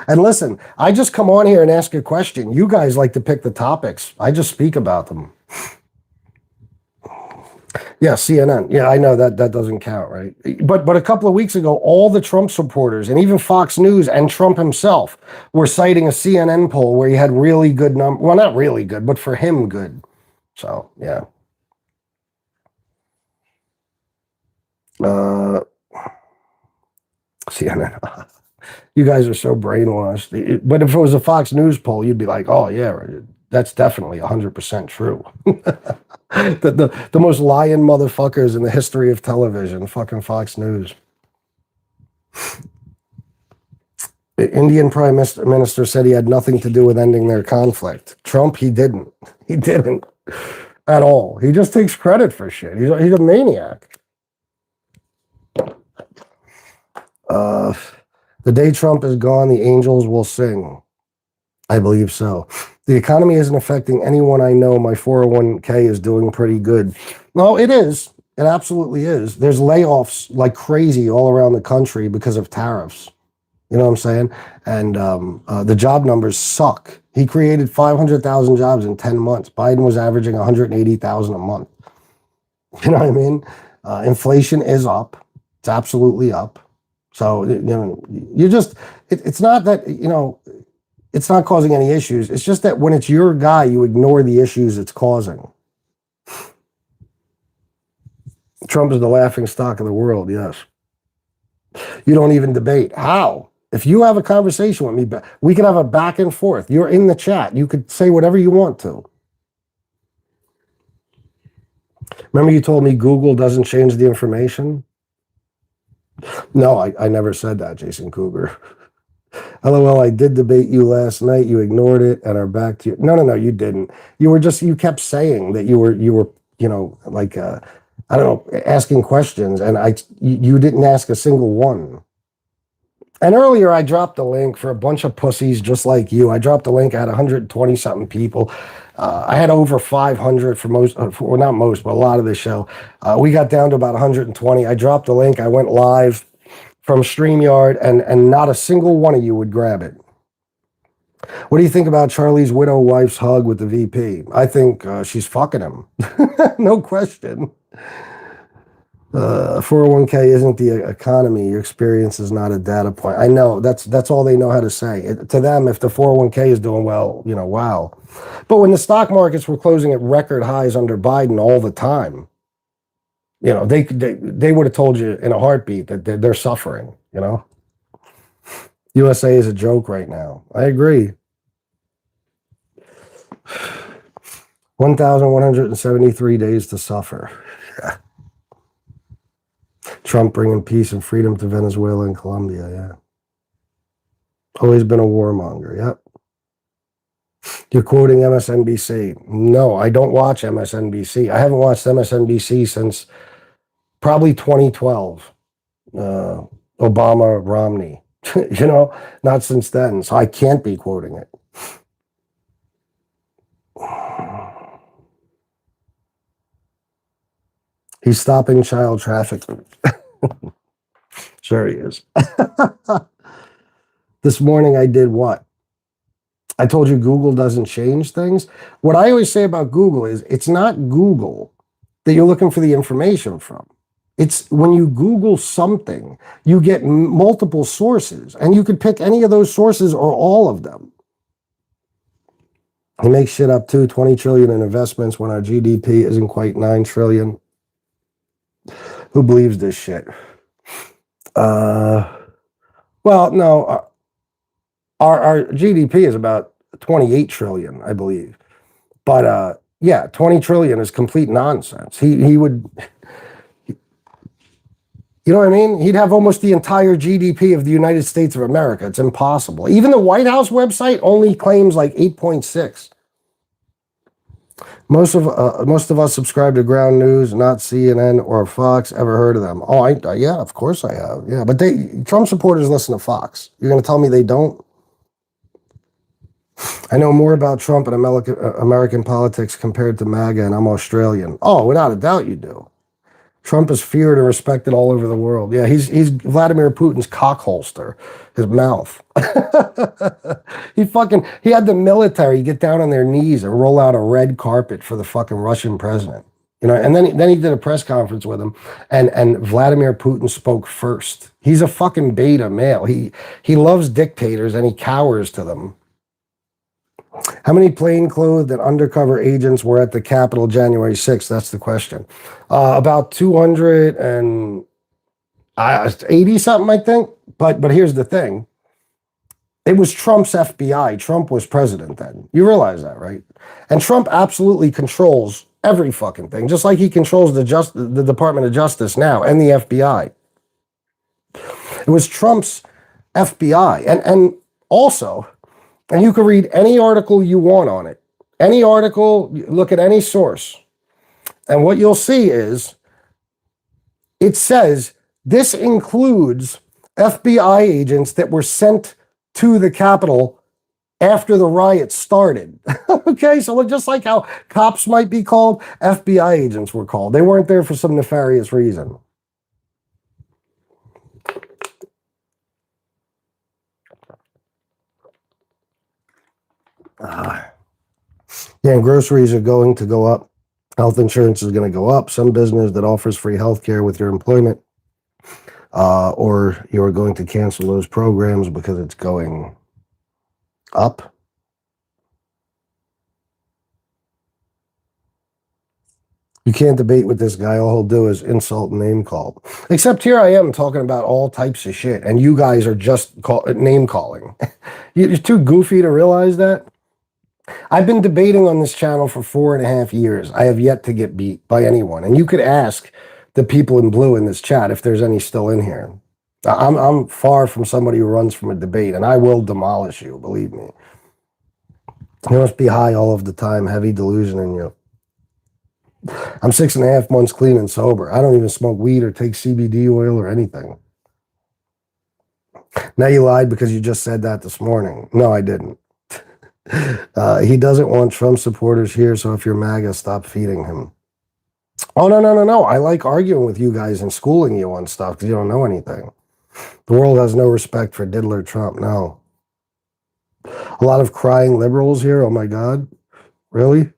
And listen, I just come on here and ask a question. You guys like to pick the topics. I just speak about them. Yeah, CNN. Yeah, I know that doesn't count, right? But a couple of weeks ago, all the Trump supporters and even Fox News and Trump himself were citing a CNN poll where he had really good numbers. Well, not really good, but for him, good. So, yeah. CNN. You guys are so brainwashed. But if it was a Fox News poll, you'd be like, oh, yeah, that's definitely 100% true. The most lying motherfuckers in the history of television, fucking Fox News. The Indian Prime Minister said he had nothing to do with ending their conflict. Trump, he didn't. He didn't at all. He just takes credit for shit. He's a maniac. The day Trump is gone, the angels will sing. I believe so. The economy isn't affecting anyone I know. My 401k is doing pretty good. No, it is. It absolutely is. There's layoffs like crazy all around the country because of tariffs. You know what I'm saying? And the job numbers suck. He created 500,000 jobs in 10 months. Biden was averaging 180,000 a month. You know what I mean? Inflation is up. It's absolutely up. So, it's not that, it's not causing any issues. It's just that when it's your guy, you ignore the issues it's causing. Trump is the laughing stock of the world, yes. You don't even debate. How? If you have a conversation with me, we can have a back and forth. You're in the chat. You could say whatever you want to. Remember you told me Google doesn't change the information? No, I never said that, Jason Cougar. LOL, I did debate you last night. You ignored it and are back to you. No, you didn't. You kept saying that you were, I don't know, asking questions, and you didn't ask a single one. And earlier I dropped the link for a bunch of pussies just like you. I dropped the link. I had 120 something people. I had over 500 for most, or not most, but a lot of the show. We got down to about 120. I dropped the link. I went live from StreamYard, and not a single one of you would grab it. What do you think about Charlie's widow wife's hug with the VP? I think she's fucking him. No question. 401k isn't the economy. Your experience is not a data point. I know that's all they know how to say. To them, if the 401k is doing well, wow. But when the stock markets were closing at record highs under Biden all the time, they would have told you in a heartbeat that they're suffering. USA is a joke right now. I agree. 1,173 days to suffer. Yeah. Trump bringing peace and freedom to Venezuela and Colombia. Yeah. Always been a warmonger. Yep. You're quoting MSNBC. No, I don't watch MSNBC. I haven't watched MSNBC since probably 2012. Obama, Romney. Not since then. So I can't be quoting it. He's stopping child trafficking. Sure he is. This morning I did what? I told you Google doesn't change things. What I always say about Google is it's not Google that you're looking for the information from. It's when you Google something, you get multiple sources, and you could pick any of those sources or all of them. He makes shit up too, 20 trillion in investments when our GDP isn't quite 9 trillion. Who believes this shit? Well, no, our GDP is about 28 trillion, I believe. But yeah, 20 trillion is complete nonsense. He would, you know what I mean? He'd have almost the entire GDP of the United States of America. It's impossible. Even the White House website only claims like 8.6. Most of us subscribe to Ground News, not CNN or Fox. Ever heard of them? Oh, yeah, of course I have. Yeah, but Trump supporters listen to Fox. You're going to tell me they don't? I know more about Trump and American politics compared to MAGA, and I'm Australian. Oh, without a doubt you do. Trump is feared and respected all over the world. Yeah, he's Vladimir Putin's cock holster, his mouth. He had the military get down on their knees and roll out a red carpet for the fucking Russian president. And then he did a press conference with him, and Vladimir Putin spoke first. He's a fucking beta male. He loves dictators and he cowers to them. How many plainclothed and undercover agents were at the Capitol January 6th? That's the question. About 280 something, I think. But here's the thing. It was Trump's FBI. Trump was president then. You realize that, right? And Trump absolutely controls every fucking thing, just like he controls the Department of Justice now and the FBI. It was Trump's FBI. And also, and you can read any article you want on it. Any article, look at any source. And what you'll see is it says this includes FBI agents that were sent to the Capitol after the riot started. Okay, so just like how cops might be called, FBI agents were called. They weren't there for some nefarious reason. Yeah, and groceries are going to go up. Health insurance is going to go up. Some business that offers free health care with your employment, or you're going to cancel those programs because it's going up. You can't debate with this guy. All he'll do is insult and name call. Except here I am talking about all types of shit, and you guys are just name calling. You're too goofy to realize that. I've been debating on this channel for 4.5 years. I have yet to get beat by anyone. And you could ask the people in blue in this chat if there's any still in here. I'm far from somebody who runs from a debate, and I will demolish you, believe me. You must be high all of the time, heavy delusion in you. I'm 6.5 months clean and sober. I don't even smoke weed or take CBD oil or anything. Now you lied because you just said that this morning. No, I didn't. He doesn't want Trump supporters here, so if you're MAGA, stop feeding him. Oh, no. I like arguing with you guys and schooling you on stuff because you don't know anything. The world has no respect for diddler Trump, no. A lot of crying liberals here, oh my God. Really?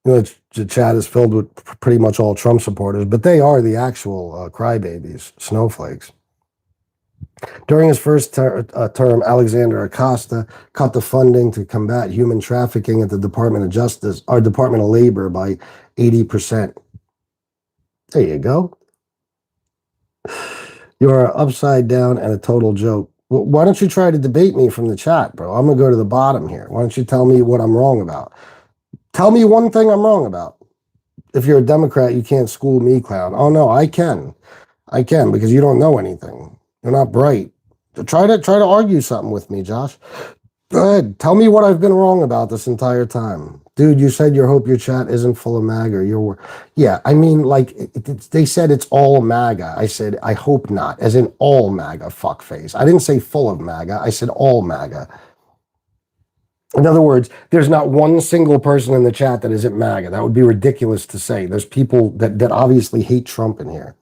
The chat is filled with pretty much all Trump supporters, but they are the actual crybabies, snowflakes. During his first term, Alexander Acosta cut the funding to combat human trafficking at the Department of Justice, or Department of Labor, by 80%. There you go. You're upside down and a total joke. Well, why don't you try to debate me from the chat, bro? I'm going to go to the bottom here. Why don't you tell me what I'm wrong about? Tell me one thing I'm wrong about. If you're a Democrat, you can't school me, clown. Oh, no, I can. I can, because you don't know anything. You're not bright. Try to argue something with me, Josh. Go ahead. Tell me what I've been wrong about this entire time. Dude, you said you hope your chat isn't full of MAGA. Yeah, I mean, like, they said it's all MAGA. I said, I hope not, as in all MAGA, fuckface. I didn't say full of MAGA. I said all MAGA. In other words, there's not one single person in the chat that isn't MAGA. That would be ridiculous to say. There's people that obviously hate Trump in here.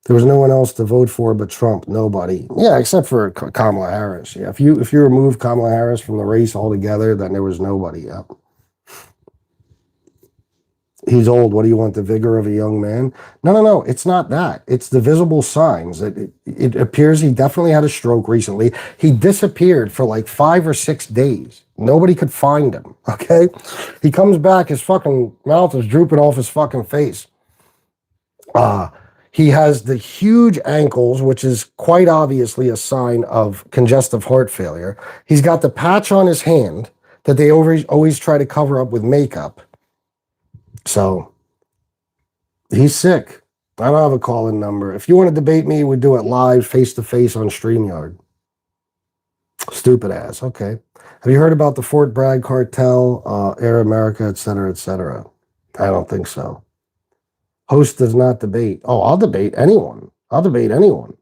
There was no one else to vote for but Trump. Nobody. Yeah, except for Kamala Harris. Yeah, if you remove Kamala Harris from the race altogether, then there was nobody. Yeah. He's old. What do you want? The vigor of a young man? No. It's not that. It's the visible signs. It appears he definitely had a stroke recently. He disappeared for like 5 or 6 days. Nobody could find him. Okay? He comes back. His fucking mouth is drooping off his fucking face. He has the huge ankles, which is quite obviously a sign of congestive heart failure. He's got the patch on his hand that they always try to cover up with makeup. So he's sick. I don't have a call-in number. If you want to debate me, we'd do it live, face-to-face on StreamYard. Stupid ass. Okay. Have you heard about the Fort Bragg cartel, Air America, et cetera, et cetera? I don't think so. Host does not debate. Oh, I'll debate anyone. I'll debate anyone.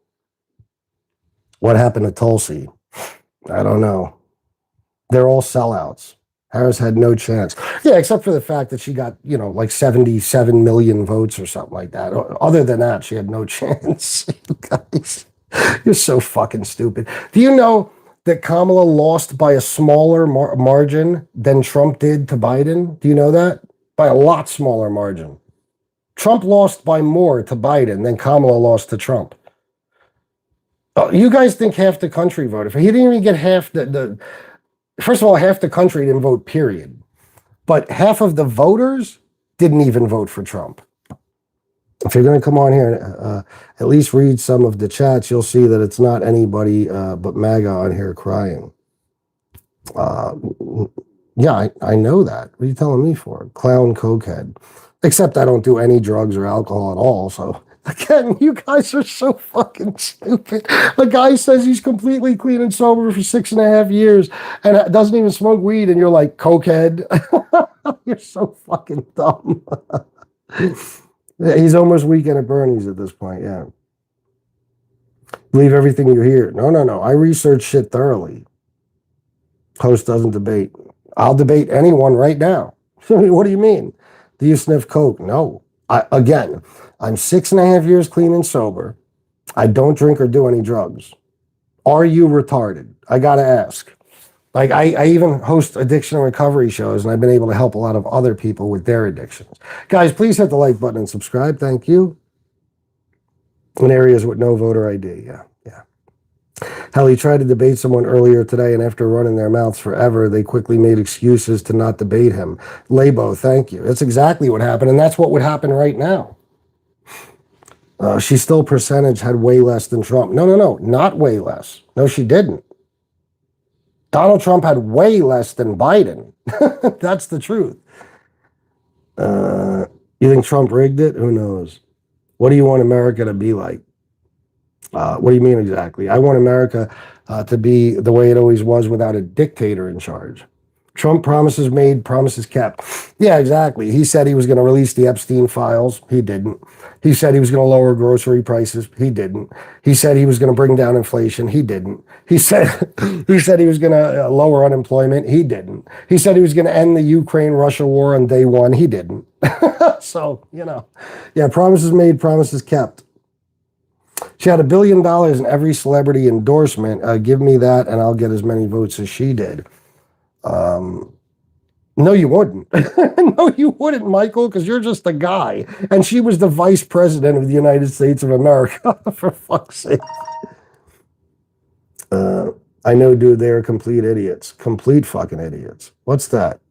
What happened to Tulsi? I don't know. They're all sellouts. Harris had no chance. Yeah, except for the fact that she got, like 77 million votes or something like that. Other than that, she had no chance. You guys, you're so fucking stupid. Do you know that Kamala lost by a smaller margin than Trump did to Biden? Do you know that? By a lot smaller margin. Trump lost by more to Biden than Kamala lost to Trump. You guys think half the country voted for him. He didn't even get half first of all, half the country didn't vote, period. But half of the voters didn't even vote for Trump. If you're going to come on here, at least read some of the chats, you'll see that it's not anybody but MAGA on here crying. Yeah, I know that. What are you telling me for? Clown cokehead. Except I don't do any drugs or alcohol at all, so... Again, you guys are so fucking stupid. The guy says he's completely clean and sober for 6.5 years and doesn't even smoke weed, and you're like, cokehead. You're so fucking dumb. He's almost Weekend at Bernie's at this point, yeah. Believe everything you hear. No. I research shit thoroughly. Host doesn't debate. I'll debate anyone right now. What do you mean? Do you sniff coke? No. Again, I'm 6.5 years clean and sober. I don't drink or do any drugs. Are you retarded? I gotta ask. Like, I even host addiction and recovery shows, and I've been able to help a lot of other people with their addictions. Guys, please hit the like button and subscribe. Thank you. In areas with no voter ID, yeah. Hell, he tried to debate someone earlier today, and after running their mouths forever, they quickly made excuses to not debate him. Labo, thank you. That's exactly what happened, and that's what would happen right now. She still percentage had way less than Trump. No, not way less. No, she didn't. Donald Trump had way less than Biden. That's the truth. You think Trump rigged it? Who knows? What do you want America to be like? What do you mean exactly? I want America to be the way it always was without a dictator in charge. Trump promises made, promises kept. Yeah, exactly. He said he was going to release the Epstein files. He didn't. He said he was going to lower grocery prices. He didn't. He said he was going to bring down inflation. He didn't. He said he was going to lower unemployment. He didn't. He said he was going to end the Ukraine-Russia war on day one. He didn't. So, yeah, promises made, promises kept. She had $1 billion in every celebrity endorsement. Give me that, and I'll get as many votes as she did. No, you wouldn't. No, you wouldn't, Michael, because you're just a guy. And she was the vice president of the United States of America, for fuck's sake. I know, dude, they're complete idiots. Complete fucking idiots. What's that?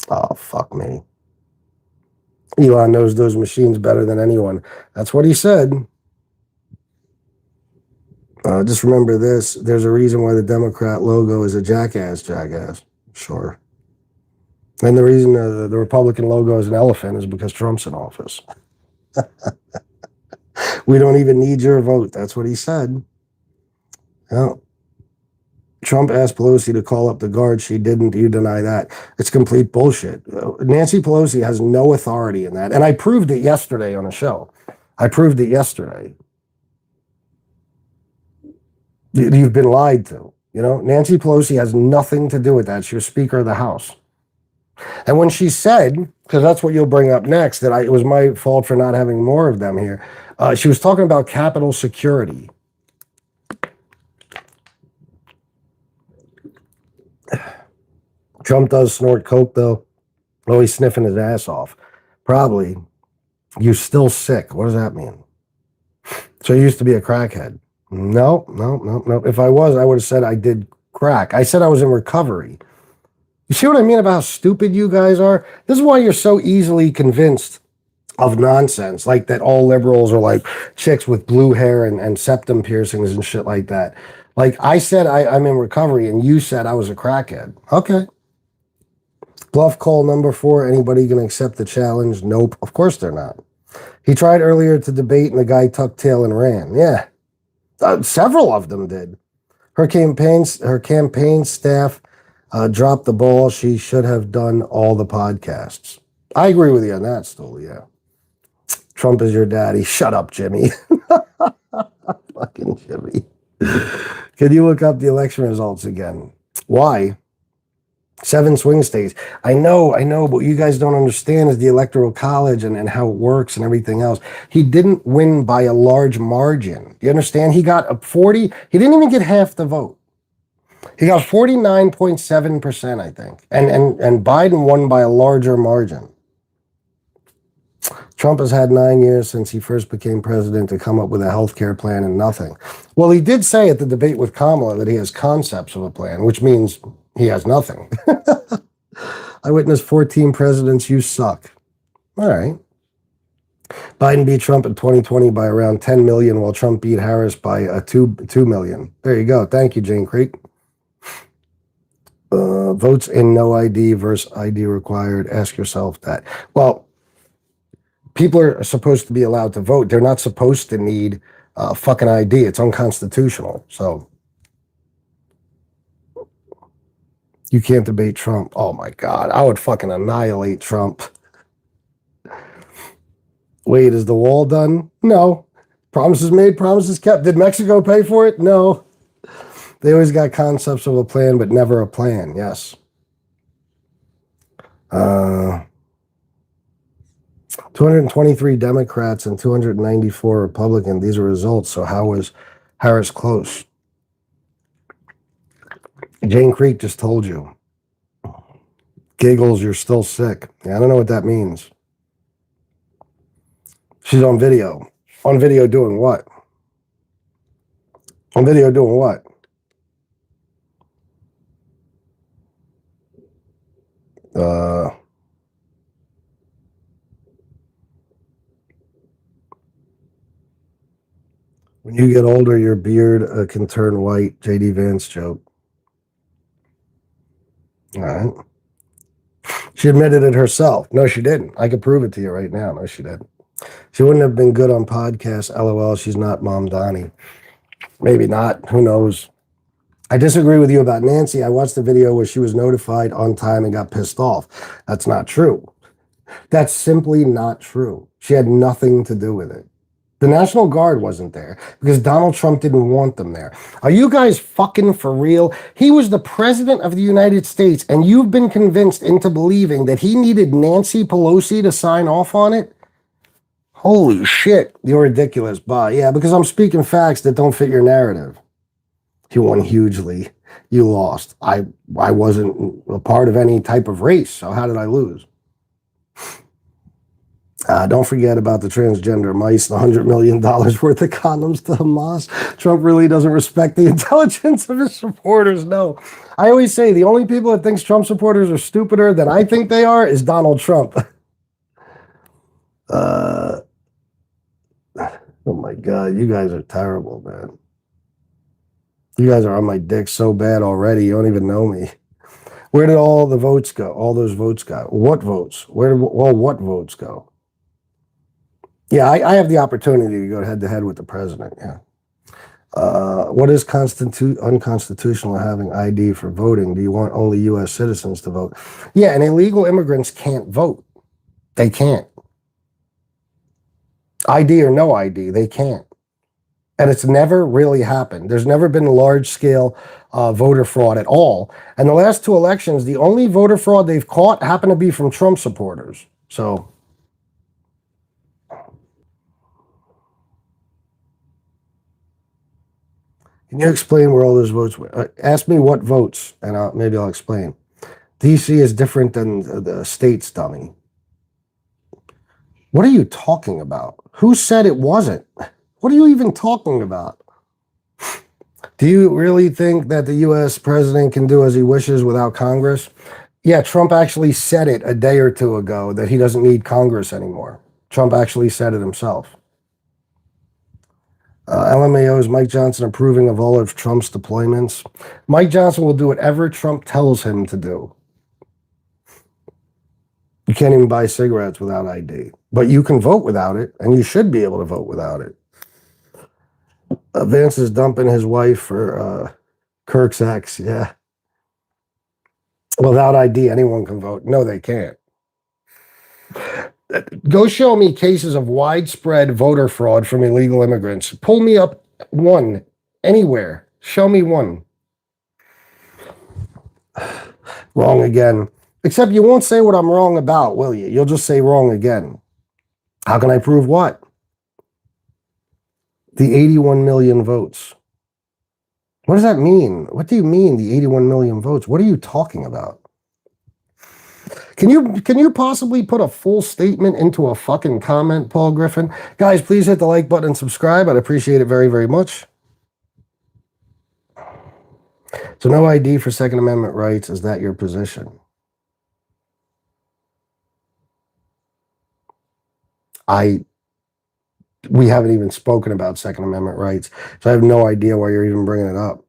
Oh, fuck me. Elon knows those machines better than anyone. That's what he said. Just remember this. There's a reason why the Democrat logo is a jackass. Sure. And the reason the Republican logo is an elephant is because Trump's in office. We don't even need your vote. That's what he said. Yeah. Trump asked Pelosi to call up the guard. She didn't. You deny that. It's complete bullshit. Nancy Pelosi has no authority in that. And I proved it yesterday on a show. You've been lied to. Nancy Pelosi has nothing to do with that. She was Speaker of the House. And when she said, because that's what you'll bring up next, that it was my fault for not having more of them here, she was talking about Capitol security. Trump does snort coke, though. Oh, he's sniffing his ass off. Probably. You're still sick. What does that mean? So you used to be a crackhead. No. If I was, I would have said I did crack. I said I was in recovery. You see what I mean about how stupid you guys are? This is why you're so easily convinced of nonsense, like that all liberals are like chicks with blue hair and septum piercings and shit like that. Like I said, I'm in recovery, and you said I was a crackhead. Okay. Bluff call number 4. Anybody going to accept the challenge? Nope. Of course they're not. He tried earlier to debate, and the guy tucked tail and ran. Yeah. Several of them did. Her campaign staff dropped the ball. She should have done all the podcasts. I agree with you on that, still, yeah. Trump is your daddy. Shut up, Jimmy. Fucking Jimmy. Can you look up the election results again? Why? 7 swing states. I know, but what you guys don't understand is the Electoral College and how it works and everything else. He didn't win by a large margin. You understand? He got a 40. He didn't even get half the vote. He got 49.7%, I think. And Biden won by a larger margin. Trump has had 9 years since he first became president to come up with a health care plan and nothing. Well, he did say at the debate with Kamala that he has concepts of a plan, which means he has nothing. I witnessed 14 presidents. You suck. All right. Biden beat Trump in 2020 by around 10 million, while Trump beat Harris by 2 million. There you go. Thank you, Jane Creek. Votes in no ID versus ID required. Ask yourself that. Well, people are supposed to be allowed to vote. They're not supposed to need fucking ID. It's unconstitutional. So you can't debate Trump. Oh my God. I would fucking annihilate Trump. Wait, is the wall done? No. Promises made, promises kept. Did Mexico pay for it? No. They always got concepts of a plan, but never a plan. Yes. 223 Democrats and 294 Republicans. These are results. So how was Harris close? Jane Creek just told you. Giggles, you're still sick. Yeah, I don't know what that means. She's on video. On video doing what? On video doing what? When you get older, your beard can turn white. J.D. Vance joke. All right. She admitted it herself. No, she didn't. I could prove it to you right now. No, she didn't. She wouldn't have been good on podcasts. LOL, she's not Mom Donnie. Maybe not. Who knows? I disagree with you about Nancy. I watched the video where she was notified on time and got pissed off. That's not true. That's simply not true. She had nothing to do with it. The National Guard wasn't there because Donald Trump didn't want them there. Are you guys fucking for real? He was the president of the United States, and you've been convinced into believing that he needed Nancy Pelosi to sign off on it? Holy shit, you're ridiculous. Bye. Yeah, because I'm speaking facts that don't fit your narrative. You won hugely. You lost. I wasn't a part of any type of race, so how did I lose? Don't forget about the transgender mice, the $100 million worth of condoms to Hamas. Trump really doesn't respect the intelligence of his supporters. No. I always say the only people that thinks Trump supporters are stupider than I think they are is Donald Trump. Oh my God, you guys are terrible, man. You guys are on my dick so bad already, you don't even know me. Where did all the votes go? All those votes go. What votes? What votes go? Yeah, I have the opportunity to go head to head with the president. Yeah. What is unconstitutional having ID for voting? Do you want only U.S. citizens to vote? Yeah, and illegal immigrants can't vote. They can't. ID or no ID, they can't. And it's never really happened. There's never been large-scale voter fraud at all. And the last two elections, the only voter fraud they've caught happened to be from Trump supporters. So... Can you explain where all those votes were? Ask me what votes, and maybe I'll explain. D.C. is different than the states, dummy. What are you talking about? Who said it wasn't? What are you even talking about? Do you really think that the U.S. president can do as he wishes without Congress? Yeah, Trump actually said it a day or two ago that he doesn't need Congress anymore. Trump actually said it himself. LMAO, is Mike Johnson approving of all of Trump's deployments? Mike Johnson will do whatever Trump tells him to do. You can't even buy cigarettes without ID, but you can vote without it, and you should be able to vote without it. Vance is dumping his wife for Kirk's ex. Yeah. Without ID, anyone can vote. No, they can't. Go show me cases of widespread voter fraud from illegal immigrants. Pull me up one anywhere. Show me one. Wrong again. Except you won't say what I'm wrong about, will you? You'll just say wrong again. How can I prove what? The 81 million votes. What does that mean? What do you mean, the 81 million votes? What are you talking about? Can you possibly put a full statement into a fucking comment, Paul Griffin? Guys, please hit the like button and subscribe. I'd appreciate it very, very much. So no ID for Second Amendment rights. Is that your position? We haven't even spoken about Second Amendment rights, so I have no idea why you're even bringing it up.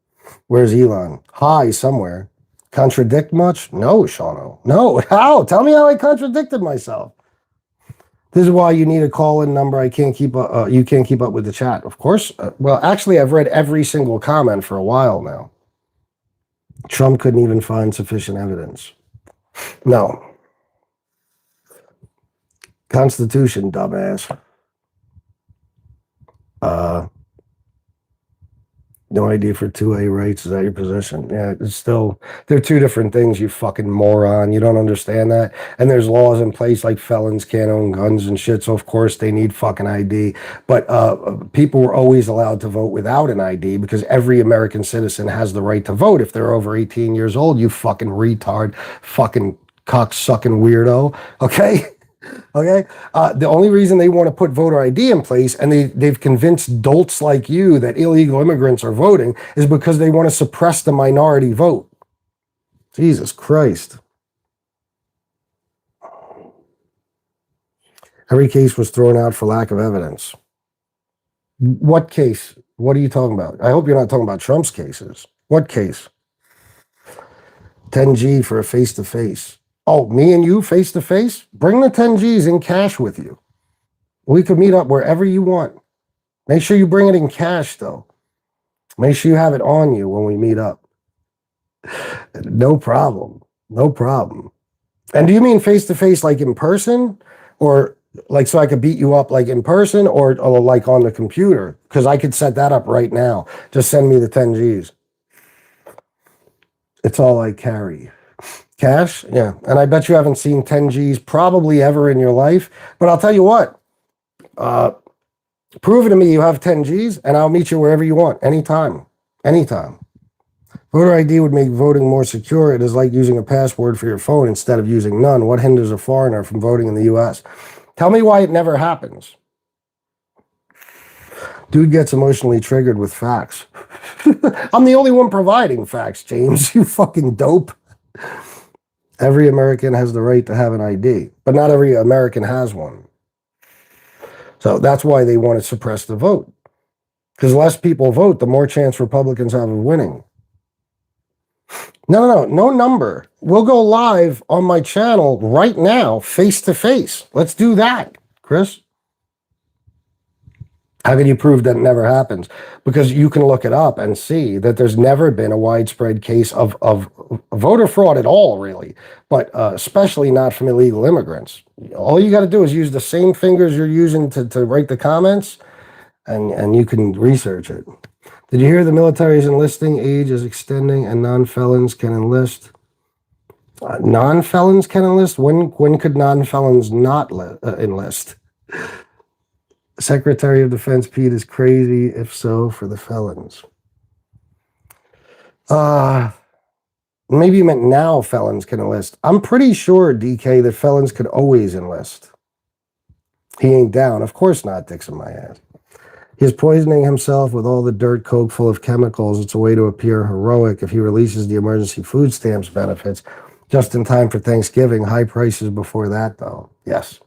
Where's Elon? Hi, somewhere. Contradict much? No, Shauno. No. How? Tell me how I contradicted myself. This is why you need a call-in number. You can't keep up with the chat. Of course. Well, actually, I've read every single comment for a while now. Trump couldn't even find sufficient evidence. No. Constitution, dumbass. No idea for 2A rights. Is that your position? Yeah, it's still, they're two different things, you fucking moron. You don't understand that? And there's laws in place like felons can't own guns and shit, so of course they need fucking ID. But people were always allowed to vote without an ID because every American citizen has the right to vote if they're over 18 years old, you fucking retard, fucking cock-sucking weirdo, okay? Okay. The only reason they want to put voter ID in place, and they've convinced dolts like you that illegal immigrants are voting, is because they want to suppress the minority vote. Jesus Christ. Every case was thrown out for lack of evidence. What case? What are you talking about? I hope you're not talking about Trump's cases. What case? 10G for a face-to-face. Oh, me and you face-to-face? Bring the 10 Gs in cash with you. We could meet up wherever you want. Make sure you bring it in cash, though. Make sure you have it on you when we meet up. No problem. No problem. And do you mean face-to-face like in person? Or like so I could beat you up like in person or like on the computer? Because I could set that up right now. Just send me the 10 Gs. It's all I carry. Cash? Yeah. And I bet you haven't seen 10 Gs probably ever in your life. But I'll tell you what. Prove it to me you have 10 Gs and I'll meet you wherever you want. Anytime. Anytime. Voter ID would make voting more secure. It is like using a password for your phone instead of using none. What hinders a foreigner from voting in the U.S.? Tell me why it never happens. Dude gets emotionally triggered with facts. I'm the only one providing facts, James. You fucking dope. Every American has the right to have an ID, but not every American has one. So that's why they want to suppress the vote. Because less people vote, the more chance Republicans have of winning. No number. We'll go live on my channel right now, face to face. Let's do that, Chris. How can you prove that it never happens? Because you can look it up and see that there's never been a widespread case of voter fraud at all, really, but especially not from illegal immigrants. All you got to do is use the same fingers you're using to write the comments, and you can research it. Did you hear the military's enlisting age is extending and non-felons can enlist? Non-felons can enlist? When could non-felons not enlist? Secretary of Defense Pete is crazy. If so, for the felons. Maybe you meant now felons can enlist. I'm pretty sure, DK, that felons could always enlist. He ain't down. Of course not, Dixon, my ass. He's poisoning himself with all the dirt coke full of chemicals. It's a way to appear heroic. If he releases the emergency food stamps benefits just in time for Thanksgiving, high prices before that, though. Yes.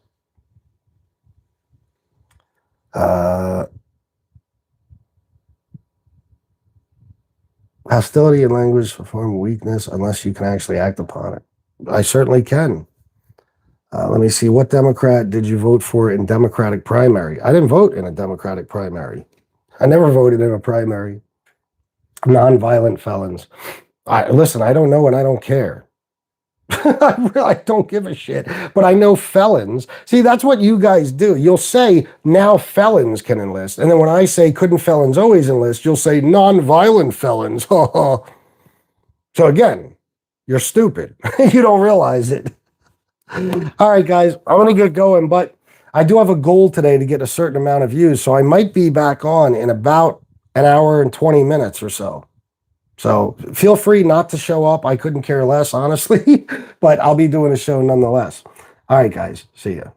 Hostility in language is a form of weakness unless you can actually act upon it. I certainly can. Let me see. What Democrat did you vote for in Democratic primary? I didn't vote in a Democratic primary. I never voted in a primary. Nonviolent felons. Listen, I don't know and I don't care. I don't give a shit. But I know felons. See, that's what you guys do. You'll say, now felons can enlist. And then when I say, couldn't felons always enlist, you'll say, nonviolent felons. So again, you're stupid. You don't realize it. All right, guys, I'm going to get going, but I do have a goal today to get a certain amount of views, so I might be back on in about an hour and 20 minutes or so. So feel free not to show up. I couldn't care less, honestly, but I'll be doing a show nonetheless. All right, guys, see ya.